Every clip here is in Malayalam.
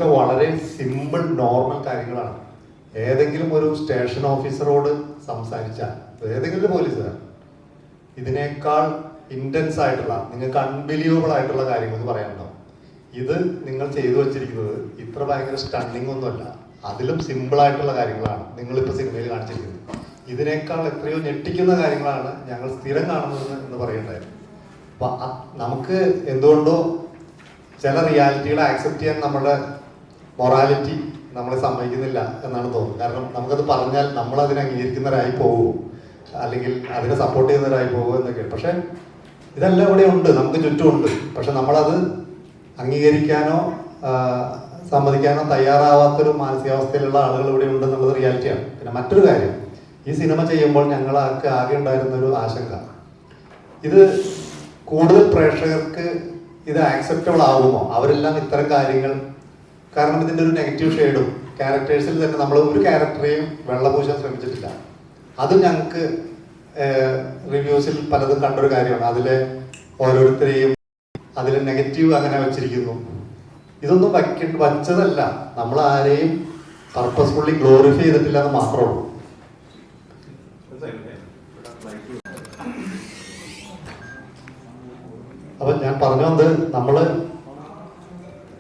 വളരെ സിമ്പിൾ നോർമൽ കാര്യങ്ങളാണ്. ഏതെങ്കിലും ഒരു സ്റ്റേഷൻ ഓഫീസറോട് സംസാരിച്ചാൽ, ഏതെങ്കിലും പോലീസുകാർ ഇതിനേക്കാൾ ഇന്റൻസ് ആയിട്ടുള്ള, നിങ്ങൾക്ക് അൺബിലീവബിൾ ആയിട്ടുള്ള കാര്യങ്ങൾ പറയാനുണ്ടാവും. ഇത് നിങ്ങൾ ചെയ്തു വച്ചിരിക്കുന്നത് ഇത്ര ഭയങ്കര സ്റ്റണ്ണിങ് ഒന്നുമല്ല, അതിലും സിമ്പിൾ ആയിട്ടുള്ള കാര്യങ്ങളാണ് നിങ്ങളിപ്പോൾ സിനിമയിൽ കാണിച്ചിരിക്കുന്നത്. ഇതിനേക്കാൾ എത്രയോ ഞെട്ടിക്കുന്ന കാര്യങ്ങളാണ് ഞങ്ങൾ സ്ഥിരം കാണുന്നത് എന്ന് പറയണ്ടായിരുന്നു. അപ്പൊ നമുക്ക് എന്തുകൊണ്ടോ ചില റിയാലിറ്റികളെ ആക്സെപ്റ്റ് ചെയ്യാൻ നമ്മുടെ മൊറാലിറ്റി നമ്മളെ സമ്മതിക്കുന്നില്ല എന്നാണ് തോന്നുന്നത്. കാരണം നമുക്കത് പറഞ്ഞാൽ നമ്മൾ അതിനെ അംഗീകരിക്കുന്നവരായി പോകുമോ, അല്ലെങ്കിൽ അതിനെ സപ്പോർട്ട് ചെയ്യുന്നവരായി പോകുമോ എന്നൊക്കെ. പക്ഷെ ഇതെല്ലാം ഇവിടെ ഉണ്ട്, നമുക്ക് ചുറ്റുമുണ്ട്. പക്ഷെ നമ്മളത് അംഗീകരിക്കാനോ സമ്മതിക്കാനോ തയ്യാറാവാത്തൊരു മാനസികാവസ്ഥയിലുള്ള ആളുകൾ ഇവിടെ ഉണ്ട് എന്നുള്ളത് റിയാലിറ്റിയാണ്. പിന്നെ മറ്റൊരു കാര്യം, ഈ സിനിമ ചെയ്യുമ്പോൾ ഞങ്ങൾക്ക് ആകെ ഉണ്ടായിരുന്നൊരു ആശങ്ക, ഇത് കൂടുതൽ പ്രേക്ഷകർക്ക് ഇത് ആക്സെപ്റ്റബിൾ ആകുമോ, അവരെല്ലാം ഇത്തരം കാര്യങ്ങൾ. കാരണം ഇതിൻ്റെ ഒരു നെഗറ്റീവ് ഷെയ്ഡും ക്യാരക്ടേഴ്സിൽ തന്നെ നമ്മൾ ഒരു ക്യാരക്ടറെയും വെള്ളപൂശാൻ ശ്രമിച്ചിട്ടില്ല. അതും ഞങ്ങൾക്ക് റിവ്യൂസിൽ പലതും കണ്ടൊരു കാര്യമാണ്. അതിലെ ഓരോരുത്തരെയും അതിലെ നെഗറ്റീവ് അങ്ങനെ വെച്ചിരിക്കുന്നു. ഇതൊന്നും വച്ചതല്ല, നമ്മൾ ആരെയും പർപ്പസ്ഫുള്ളി ഗ്ലോറിഫൈ ചെയ്തിട്ടില്ല എന്ന് മാത്രമേ ഉള്ളൂ. അപ്പൊ ഞാൻ പറഞ്ഞു വന്നത്, നമ്മള്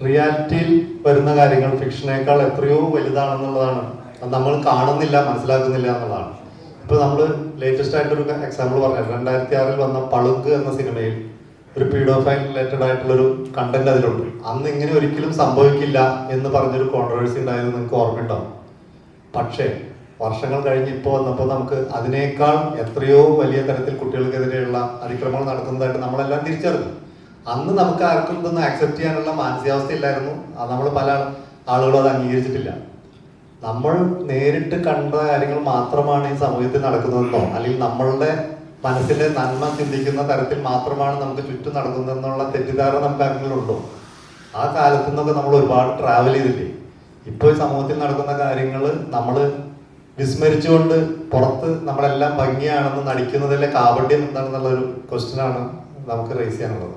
റിയാലിറ്റിയിൽ വരുന്ന കാര്യങ്ങൾ ഫിക്ഷനേക്കാൾ എത്രയോ വലുതാണെന്നുള്ളതാണ്. നമ്മൾ കാണുന്നില്ല, മനസ്സിലാക്കുന്നില്ല എന്നുള്ളതാണ്. ഇപ്പൊ നമ്മൾ ലേറ്റസ്റ്റ് ആയിട്ടൊരു എക്സാമ്പിൾ പറഞ്ഞത്, 2006 വന്ന പളുങ്ക് എന്ന സിനിമയിൽ ഒരു പീഡോഫൈൽ റിലേറ്റഡ് ആയിട്ടുള്ളൊരു കണ്ടന്റ് അതിലുണ്ട്. അന്ന് ഇങ്ങനെ ഒരിക്കലും സംഭവിക്കില്ല എന്ന് പറഞ്ഞൊരു കോൺട്രവേഴ്സി ഉണ്ടായത് നിങ്ങൾക്ക് ഓർമ്മയുണ്ടാവും. പക്ഷേ വർഷങ്ങൾ കഴിഞ്ഞ് ഇപ്പോൾ വന്നപ്പോൾ നമുക്ക് അതിനേക്കാൾ എത്രയോ വലിയ തരത്തിൽ കുട്ടികൾക്കെതിരെയുള്ള അതിക്രമങ്ങൾ നടത്തുന്നതായിട്ട് നമ്മളെല്ലാം തിരിച്ചറിഞ്ഞു. അന്ന് നമുക്ക് ആർക്കും ഇതൊന്നും ആക്സെപ്റ്റ് ചെയ്യാനുള്ള മാനസികാവസ്ഥ ഇല്ലായിരുന്നു. നമ്മൾ പല ആളുകളും അത് അംഗീകരിച്ചിട്ടില്ല. നമ്മൾ നേരിട്ട് കണ്ട കാര്യങ്ങൾ മാത്രമാണ് ഈ സമൂഹത്തിൽ നടക്കുന്നതെന്നോ, അല്ലെങ്കിൽ നമ്മളുടെ മനസ്സിന്റെ നന്മ ചിന്തിക്കുന്ന തരത്തിൽ മാത്രമാണ് നമുക്ക് ചുറ്റും നടക്കുന്നതെന്നുള്ള തെറ്റിദ്ധാരണ നമുക്ക് ആരെങ്കിലും ഉണ്ടോ? ആ കാലത്തു നിന്നൊക്കെ നമ്മൾ ഒരുപാട് ട്രാവൽ ചെയ്തില്ലേ. ഇപ്പോൾ ഈ സമൂഹത്തിൽ നടക്കുന്ന കാര്യങ്ങൾ നമ്മൾ വിസ്മരിച്ചുകൊണ്ട് പുറത്ത് നമ്മളെല്ലാം ഭംഗിയാണെന്ന് നടിക്കുന്നതിലെ കാപട്യം എന്താണെന്നുള്ളൊരു ക്വസ്റ്റ്യനാണ് നമുക്ക് റേസ് ചെയ്യാനുള്ളത്.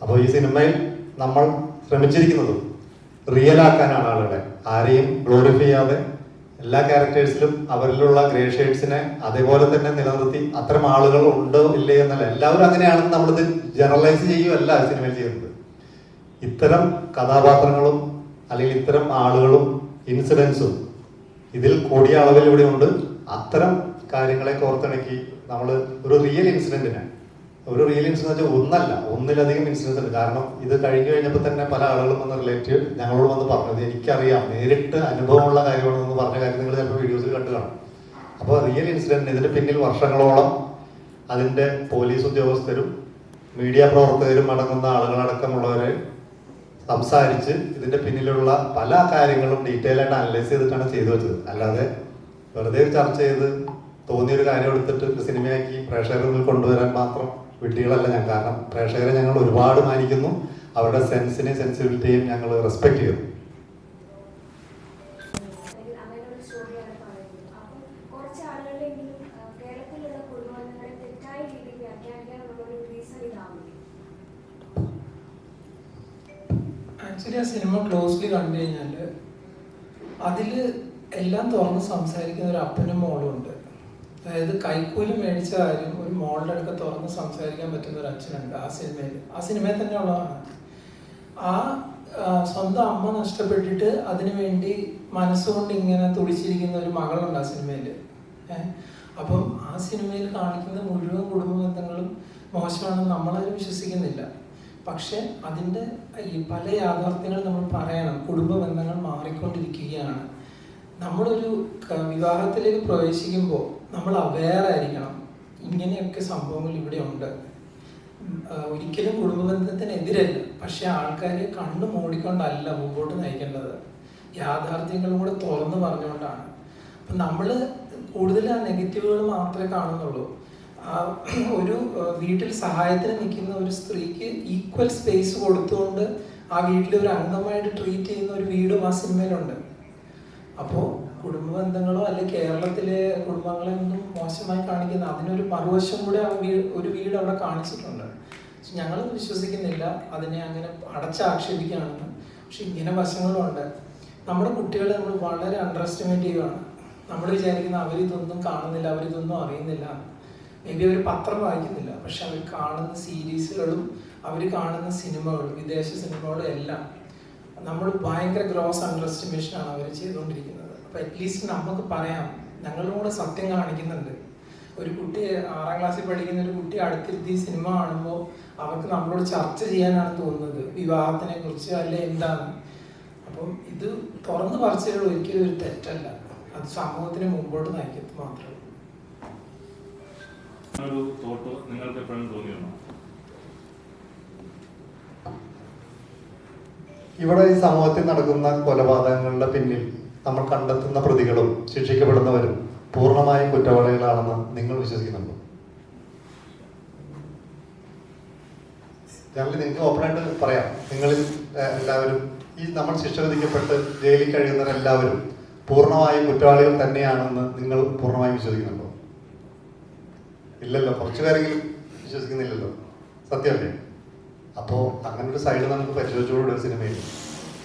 അപ്പോൾ ഈ സിനിമയിൽ നമ്മൾ ശ്രമിച്ചിരിക്കുന്നതും റിയൽ ആക്കാനാണ് ആളുകളെ, ആരെയും ഗ്ലോറിഫൈ ചെയ്യാതെ എല്ലാ ക്യാരക്ടേഴ്സിലും അവരിലുള്ള ഗ്രേ ഷെയ്ഡ്സിനെ അതേപോലെ തന്നെ നിലനിർത്തി. അത്തരം ആളുകൾ ഉണ്ടോ ഇല്ലേ എന്നല്ല, എല്ലാവരും അങ്ങനെയാണെന്ന് നമ്മളിത് ജനറലൈസ് ചെയ്യുകയല്ല സിനിമയിൽ ചെയ്യുന്നത്. ഇത്തരം കഥാപാത്രങ്ങളും അല്ലെങ്കിൽ ഇത്തരം ആളുകളും ഇൻസിഡൻസും ഇതിൽ കൂടിയ അളവിൽ ഇവിടെ ഉണ്ട്. അത്തരം കാര്യങ്ങളെ കോർത്തിണക്കി നമ്മൾ ഒരു റിയൽ ഇൻസിഡന്റിനെ, ഒരു റിയൽ ഇൻസിഡന്റ് വെച്ചാൽ ഒന്നല്ല, ഒന്നിലധികം ഇൻസിഡൻസ് ഉണ്ട്. കാരണം ഇത് കഴിഞ്ഞു കഴിഞ്ഞപ്പോൾ തന്നെ പല ആളുകളും വന്ന് റിലേറ്റീവ് ഞങ്ങളോട് വന്ന് പറഞ്ഞത്, എനിക്കറിയാം, നേരിട്ട് അനുഭവമുള്ള കാര്യമാണെന്ന് പറഞ്ഞ കാര്യം നിങ്ങൾ ചിലപ്പോൾ വീഡിയോസിൽ കണ്ടു കാണും. അപ്പോൾ റിയൽ ഇൻസിഡന്റ്, ഇതിന് പിന്നിൽ വർഷങ്ങളോളം അതിൻ്റെ പോലീസ് ഉദ്യോഗസ്ഥരും മീഡിയ പ്രവർത്തകരും അടങ്ങുന്ന ആളുകളടക്കമുള്ളവരെ സംസാരിച്ച് ഇതിന്റെ പിന്നിലുള്ള പല കാര്യങ്ങളും ഡീറ്റെയിൽ ആയിട്ട് അനലൈസ് ചെയ്തിട്ടാണ് ചെയ്തു വെച്ചത്. അല്ലാതെ വെറുതെ ചർച്ച ചെയ്ത് തോന്നിയൊരു കാര്യം എടുത്തിട്ട് സിനിമയാക്കി പ്രേക്ഷകരുടെ മുന്നിൽ കൊണ്ടുവരാൻ മാത്രം വിഡ്ഢികളല്ല ഞാൻ. കാരണം പ്രേക്ഷകരെ ഞങ്ങൾ ഒരുപാട് മാനിക്കുന്നു, അവരുടെ സെൻസിനെയും സെൻസിബിലിറ്റിയും ഞങ്ങൾ റെസ്പെക്ട് ചെയ്യുന്നു. ആക്ച്വലി ആ സിനിമ ക്ലോസ്ലി കണ്ടു കഴിഞ്ഞാൽ അതിൽ എല്ലാം തുറന്ന് സംസാരിക്കുന്ന ഒരു അപ്പനും മോളും ഉണ്ട്. അതായത് കൈക്കൂലി മേടിച്ച കാര്യം ഒരു മോളുടെ അടുത്ത് തുറന്ന് സംസാരിക്കാൻ പറ്റുന്ന ഒരു അച്ഛനുണ്ട് ആ സിനിമയിൽ തന്നെ ഉള്ളതാണ്. ആ സ്വന്തം അമ്മ നഷ്ടപ്പെട്ടിട്ട് അതിനു വേണ്ടി മനസ്സുകൊണ്ട് ഇങ്ങനെ തുടിച്ചിരിക്കുന്ന ഒരു മകളുണ്ട് ആ സിനിമയിൽ. അപ്പം ആ സിനിമയിൽ കാണിക്കുന്ന മുഴുവൻ കുടുംബ ബന്ധങ്ങളും മോശമാണെന്ന് നമ്മളാരും വിശ്വസിക്കുന്നില്ല. പക്ഷെ അതിൻ്റെ ഈ പല യാഥാർത്ഥ്യങ്ങൾ നമ്മൾ പറയണം. കുടുംബ ബന്ധങ്ങൾ മാറിക്കൊണ്ടിരിക്കുകയാണ്. നമ്മളൊരു വിവാഹത്തിലേക്ക് പ്രവേശിക്കുമ്പോൾ നമ്മൾ അവെയറായിരിക്കണം, ഇങ്ങനെയൊക്കെ സംഭവങ്ങൾ ഇവിടെ ഉണ്ട്. ഒരിക്കലും കുടുംബബന്ധത്തിനെതിരല്ല, പക്ഷെ ആൾക്കാരെ കണ്ണു മൂടിക്കൊണ്ടല്ല മുമ്പോട്ട് നയിക്കേണ്ടത്, യാഥാർത്ഥ്യങ്ങളും കൂടെ തുറന്നു പറഞ്ഞുകൊണ്ടാണ്. അപ്പം നമ്മൾ കൂടുതൽ ആ നെഗറ്റീവുകൾ മാത്രമേ കാണുന്നുള്ളൂ. ഒരു വീട്ടിൽ സഹായത്തിന് നിൽക്കുന്ന ഒരു സ്ത്രീക്ക് ഈക്വൽ സ്പേസ് കൊടുത്തുകൊണ്ട് ആ വീട്ടിലെ ഒരു അംഗമായിട്ട് ട്രീറ്റ് ചെയ്യുന്ന ഒരു വീടും ആ സിനിമയിലുണ്ട്. അപ്പോൾ കുടുംബ ബന്ധങ്ങളോ അല്ലെങ്കിൽ കേരളത്തിലെ കുടുംബങ്ങളെ ഒന്നും മോശമായി കാണിക്കുന്ന അതിനൊരു മറുവശം കൂടെ ഒരു വീട് അവിടെ കാണിച്ചിട്ടുണ്ട്. ഞങ്ങൾ വിശ്വസിക്കുന്നില്ല അതിനെ അങ്ങനെ അടച്ചാക്ഷേപിക്കുകയാണെന്ന്. പക്ഷെ ഇങ്ങനെ വശങ്ങളുണ്ട്. നമ്മുടെ കുട്ടികളെ നമ്മൾ വളരെ അണ്ടർ എസ്റ്റിമേറ്റ് ചെയ്യുകയാണ്. നമ്മൾ വിചാരിക്കുന്ന അവരിതൊന്നും കാണുന്നില്ല, അവരിതൊന്നും അറിയുന്നില്ല. മേ ബി അവർ പത്രം വായിക്കുന്നില്ല, പക്ഷെ അവർ കാണുന്ന സീരീസുകളും അവർ കാണുന്ന സിനിമകളും വിദേശ സിനിമകളും എല്ലാം നമ്മൾ ഭയങ്കര ഗ്രോസ് അണ്ടർ എസ്റ്റിമേഷനാണ് അവർ ചെയ്തുകൊണ്ടിരിക്കുന്നത്. അപ്പോൾ അറ്റ്ലീസ്റ്റ് നമുക്ക് പറയാം, ഞങ്ങളുടെ കൂടെ സത്യം കാണിക്കുന്നുണ്ട്. ഒരു കുട്ടി 6ാം ക്ലാസ്സിൽ പഠിക്കുന്ന ഒരു കുട്ടി അടുത്തിരുത്തി സിനിമ കാണുമ്പോൾ അവർക്ക് നമ്മളോട് ചർച്ച ചെയ്യാനാണ് തോന്നുന്നത്, വിവാഹത്തിനെ കുറിച്ച് അല്ലെ എന്താണ്. അപ്പം ഇത് തുറന്നു പറച്ചിലുകൾ ഒരിക്കലും ഒരു തെറ്റല്ല, അത് സമൂഹത്തിന് മുമ്പോട്ട് നയിക്കത്ത് മാത്രമേ. ഒരു തോട്ട് നിങ്ങൾക്ക് എപ്പോഴും തോന്നിയിരുന്നോ? ഇവിടെ ഈ സമൂഹത്തിൽ നടക്കുന്ന കൊലപാതകങ്ങളുടെ പിന്നിൽ നമ്മൾ കണ്ടെത്തുന്ന പ്രതികളും ശിക്ഷിക്കപ്പെടുന്നവരും പൂർണ്ണമായും കുറ്റവാളികളാണെന്ന് നിങ്ങൾ വിശ്വസിക്കുന്നുണ്ടോ? ഞങ്ങൾ നിങ്ങൾക്ക് ഓപ്പണായിട്ട് പറയാം, നിങ്ങളിൽ എല്ലാവരും ഈ നമ്മൾ ശിക്ഷ വിധിക്കപ്പെട്ട് ജയിലിൽ കഴിയുന്നവരെല്ലാവരും പൂർണ്ണമായും കുറ്റവാളികൾ തന്നെയാണെന്ന് നിങ്ങൾ പൂർണ്ണമായും വിശ്വസിക്കുന്നുണ്ടോ? ഇല്ലല്ലോ, കുറച്ചു പേരെങ്കിലും വിശ്വസിക്കുന്നില്ലല്ലോ, സത്യമല്ലേ? അപ്പോൾ അങ്ങനെ ഒരു സൈഡ് നമുക്ക് പരിശോധിച്ചുകൂടെ ഒരു സിനിമയിൽ.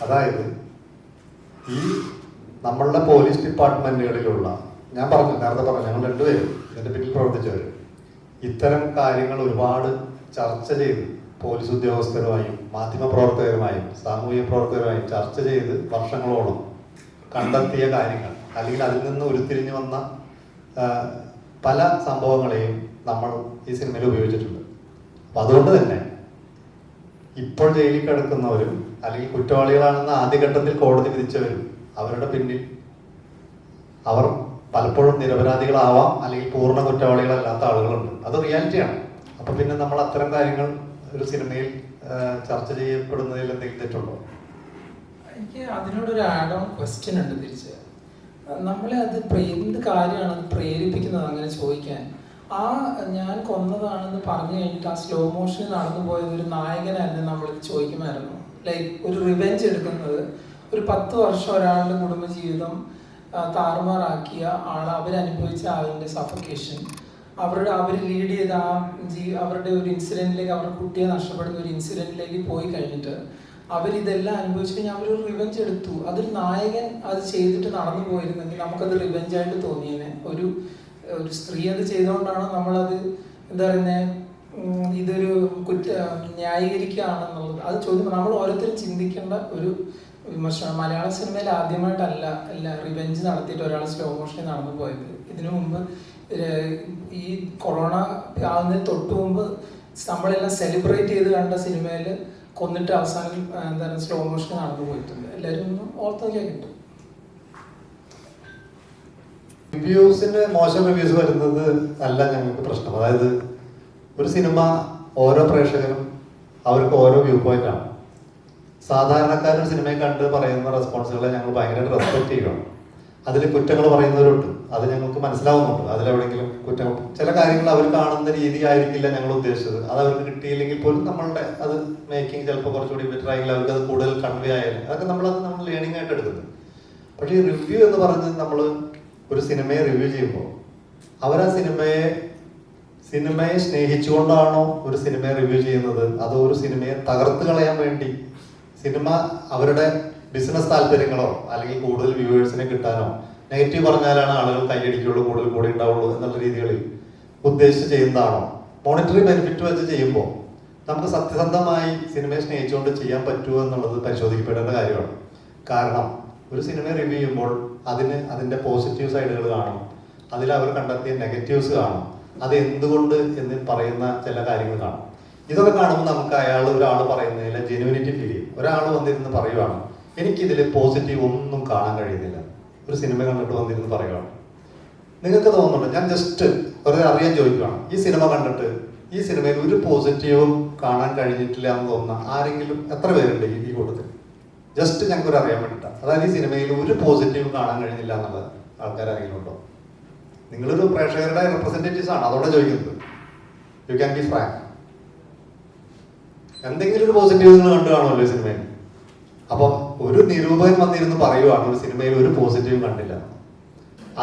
അതായത് ഈ നമ്മളുടെ പോലീസ് ഡിപ്പാർട്ട്മെന്റുകളിലുള്ള, ഞാൻ നേരത്തെ പറഞ്ഞു, ഞങ്ങൾ രണ്ടുപേരും ഇതിന്റെ പിന്നിൽ പ്രവർത്തിച്ചവർ, ഇത്തരം കാര്യങ്ങൾ ഒരുപാട് ചർച്ച ചെയ്ത് പോലീസ് ഉദ്യോഗസ്ഥരുമായും മാധ്യമപ്രവർത്തകരുമായും സാമൂഹിക പ്രവർത്തകരുമായും ചർച്ച ചെയ്ത് വർഷങ്ങളോളം കണ്ടെത്തിയ കാര്യങ്ങൾ, അല്ലെങ്കിൽ അതിൽ നിന്ന് ഉരുത്തിരിഞ്ഞു വന്ന പല സംഭവങ്ങളെയും നമ്മൾ ഈ സിനിമയിൽ ഉപയോഗിച്ചിട്ടുണ്ട്. അപ്പം അതുകൊണ്ട് തന്നെ ഇപ്പോൾ ജയിലിൽ കിടക്കുന്നവരും അല്ലെങ്കിൽ കുറ്റവാളികളാണെന്ന് ആദ്യഘട്ടത്തിൽ കോടതി വിധിച്ചവരും അവരുടെ പിന്നിൽ അവർ പലപ്പോഴും നിരപരാധികളാവാം, അല്ലെങ്കിൽ പൂർണ്ണ കുറ്റവാളികളല്ലാത്ത ആളുകളുണ്ട്. അത് റിയാലിറ്റിയാണ്. അപ്പൊ പിന്നെ നമ്മൾ അത്തരം കാര്യങ്ങൾ ഒരു സിനിമയിൽ ചർച്ച ചെയ്യപ്പെടുന്നതിൽ എന്തെങ്കിലും തെറ്റുണ്ടോ? എനിക്ക് അതിനോടൊരു ആഡ് ഓൺ ക്വസ്റ്റ്യൻ ഉണ്ട് തിരിച്ച്. നമ്മളെ അത് എന്ത് കാര്യമാണ് അത് പ്രേരിപ്പിക്കുന്നത് അങ്ങനെ ചോദിക്കാൻ? ആ ഞാൻ കൊന്നതാണെന്ന് പറഞ്ഞു കഴിഞ്ഞിട്ട് ആ സ്ലോ മോഷനിൽ നടന്നു പോയത് ഒരു നായകനല്ലേ നമ്മൾ ചോദിക്കുമായിരുന്നു. ലൈക്ക് ഒരു റിവെഞ്ച് എടുക്കുന്നത്, ഒരു 10 വർഷം ഒരാളുടെ കുടുംബജീവിതം താറുമാറാക്കിയ അവരനുഭവിച്ച അതിൻ്റെ സഫക്കേഷൻ, അവർ ലീഡ് ചെയ്ത അവരുടെ ഒരു ഇൻസിഡൻറ്റിലേക്ക്, അവരുടെ കുട്ടിയെ നഷ്ടപ്പെടുന്ന ഒരു ഇൻസിഡൻറ്റിലേക്ക് പോയി കഴിഞ്ഞിട്ട് അവരിതെല്ലാം അനുഭവിച്ചു കഴിഞ്ഞാൽ അവരൊരു റിവെഞ്ച് എടുത്തു. അതൊരു നായകൻ അത് ചെയ്തിട്ട് നടന്നു പോയിരുന്നെങ്കിൽ നമുക്കത് റിവെഞ്ചായിട്ട് തോന്നിയേനെ. ഒരു സ്ത്രീ അത് ചെയ്തുകൊണ്ടാണ് നമ്മളത് എന്താ പറയുന്നത്, ഇതൊരു ന്യായീകരിക്കുകയാണെന്നുള്ളത്. അത് ചോദ്യം നമ്മൾ ഓരോരുത്തരും ചിന്തിക്കേണ്ട ഒരു വിമർശനം. മലയാള സിനിമയിൽ ആദ്യമായിട്ടല്ല റിവെഞ്ച് നടത്തിയിട്ട് ഒരാൾ സ്ലോ മോഷനിൽ നടന്നു പോയത്. ഇതിനു മുമ്പ് ഈ കൊറോണ ആവുന്നതിന് തൊട്ട് മുമ്പ് നമ്മളെല്ലാം സെലിബ്രേറ്റ് ചെയ്ത് കണ്ട സിനിമയിൽ കൊന്നിട്ട് അവസാനം എന്താണ് സ്ലോ മോഷൻ നടന്നു പോയിട്ടുണ്ട്. എല്ലാവരും ഒന്ന് ഓർത്ത് നോക്കിയാൽ കിട്ടും. റിവ്യൂസിന് മോശം റിവ്യൂസ് വരുന്നത് അല്ല ഞങ്ങൾക്ക് പ്രശ്നം. അതായത് ഒരു സിനിമ ഓരോ പ്രേക്ഷകരും അവർക്ക് ഓരോ വ്യൂ പോയിന്റ് ആണ്. സാധാരണക്കാരൊരു സിനിമയെ കണ്ട് പറയുന്ന റെസ്പോൺസുകളെ ഞങ്ങൾ ഭയങ്കരമായിട്ട് റെസ്പെക്ട് ചെയ്യണം. അതിൽ കുറ്റങ്ങൾ പറയുന്നവരുണ്ട്, അത് ഞങ്ങൾക്ക് മനസ്സിലാവുന്നുണ്ട്. അതിലെവിടെയെങ്കിലും കുറ്റങ്ങൾ, ചില കാര്യങ്ങൾ അവർ കാണുന്ന രീതി ആയിരിക്കില്ല ഞങ്ങൾ ഉദ്ദേശിച്ചത്. അത് അവർക്ക് കിട്ടിയില്ലെങ്കിൽ പോലും നമ്മളുടെ അത് മേക്കിംഗ് ചിലപ്പോൾ കുറച്ചുകൂടി ബെറ്റർ ആയെങ്കിൽ അവർക്ക് അത് കൂടുതൽ കൺവേ ആയാലും അതൊക്കെ നമ്മൾ ലേണിംഗ് ആയിട്ട് എടുക്കുന്നത്. പക്ഷേ ഈ റിവ്യൂ എന്ന് പറഞ്ഞ് നമ്മൾ ഒരു സിനിമയെ റിവ്യൂ ചെയ്യുമ്പോൾ അവർ ആ സിനിമയെ സ്നേഹിച്ചുകൊണ്ടാണോ ഒരു സിനിമയെ റിവ്യൂ ചെയ്യുന്നത്, അതോ ഒരു സിനിമയെ തകർത്ത് കളയാൻ വേണ്ടി, സിനിമ അവരുടെ ബിസിനസ് താല്പര്യങ്ങളോ അല്ലെങ്കിൽ കൂടുതൽ വ്യൂവേഴ്സിനെ കിട്ടാനോ, നെഗറ്റീവ് പറഞ്ഞാലാണ് ആളുകൾ കൈയടിക്കുള്ളൂ, കൂടുതൽ കൂടി ഉണ്ടാവുള്ളൂ എന്നുള്ള രീതികളിൽ ഉദ്ദേശിച്ച് ചെയ്യുന്നതാണോ? മോണിറ്ററി ബെനിഫിറ്റ് വെച്ച് ചെയ്യുമ്പോൾ നമുക്ക് സത്യസന്ധമായി സിനിമയെ സ്നേഹിച്ചുകൊണ്ട് ചെയ്യാൻ പറ്റുമോ എന്നുള്ളത് പരിശോധിക്കപ്പെടേണ്ട കാര്യമാണ്. കാരണം ഒരു സിനിമയെ റിവ്യൂ ചെയ്യുമ്പോൾ അതിൻ്റെ പോസിറ്റീവ് സൈഡുകൾ കാണും, അതിൽ അവർ കണ്ടെത്തിയ നെഗറ്റീവ്സ് കാണും, അത് എന്തുകൊണ്ട് എന്ന് പറയുന്ന ചില കാര്യങ്ങൾ കാണും. ഇതൊക്കെ കാണുമ്പോൾ നമുക്ക് ഒരാൾ പറയുന്നതിൽ ജെനുവിനിറ്റി ഫീൽ ചെയ്യും. ഒരാൾ വന്നിരുന്ന് പറയുവാണ്, എനിക്കിതിൽ പോസിറ്റീവ് ഒന്നും കാണാൻ കഴിയുന്നില്ല, ഒരു സിനിമ കണ്ടിട്ട് വന്നിരുന്ന് പറയുവാണ്. നിങ്ങൾക്ക് തോന്നുന്നുണ്ട്, ഞാൻ ജസ്റ്റ് വെറുതെ അറിയാൻ ചോദിക്കുകയാണ്, ഈ സിനിമ കണ്ടിട്ട് ഈ സിനിമയിൽ ഒരു പോസിറ്റീവും കാണാൻ കഴിഞ്ഞിട്ടില്ല എന്ന് തോന്നുന്ന ആരെങ്കിലും എത്ര പേരുണ്ട് ഈ കൂട്ടത്തിൽ? ജസ്റ്റ് ഞങ്ങൾക്കൊരു അറിയാൻ വേണ്ടിയിട്ടാണ്. അതായത് ഈ സിനിമയിൽ ഒരു പോസിറ്റീവ് കാണാൻ കഴിഞ്ഞില്ല എന്നുള്ള ആൾക്കാരെങ്കിലും ഉണ്ടോ? നിങ്ങളൊരു പ്രേക്ഷകരുടെ റെപ്രസെന്റേറ്റീവ്സ് ആണ്, അതോടെ ചോദിക്കുന്നത്. You can be frank. എന്തെങ്കിലും ഒരു പോസിറ്റീവ് നിങ്ങൾ കണ്ടു കാണുമല്ലോ ഈ സിനിമയിൽ. അപ്പൊ ഒരു നിരൂപകൻ വന്നിരുന്ന് പറയുവാണ് ഒരു സിനിമയിൽ ഒരു പോസിറ്റീവ് കണ്ടില്ല,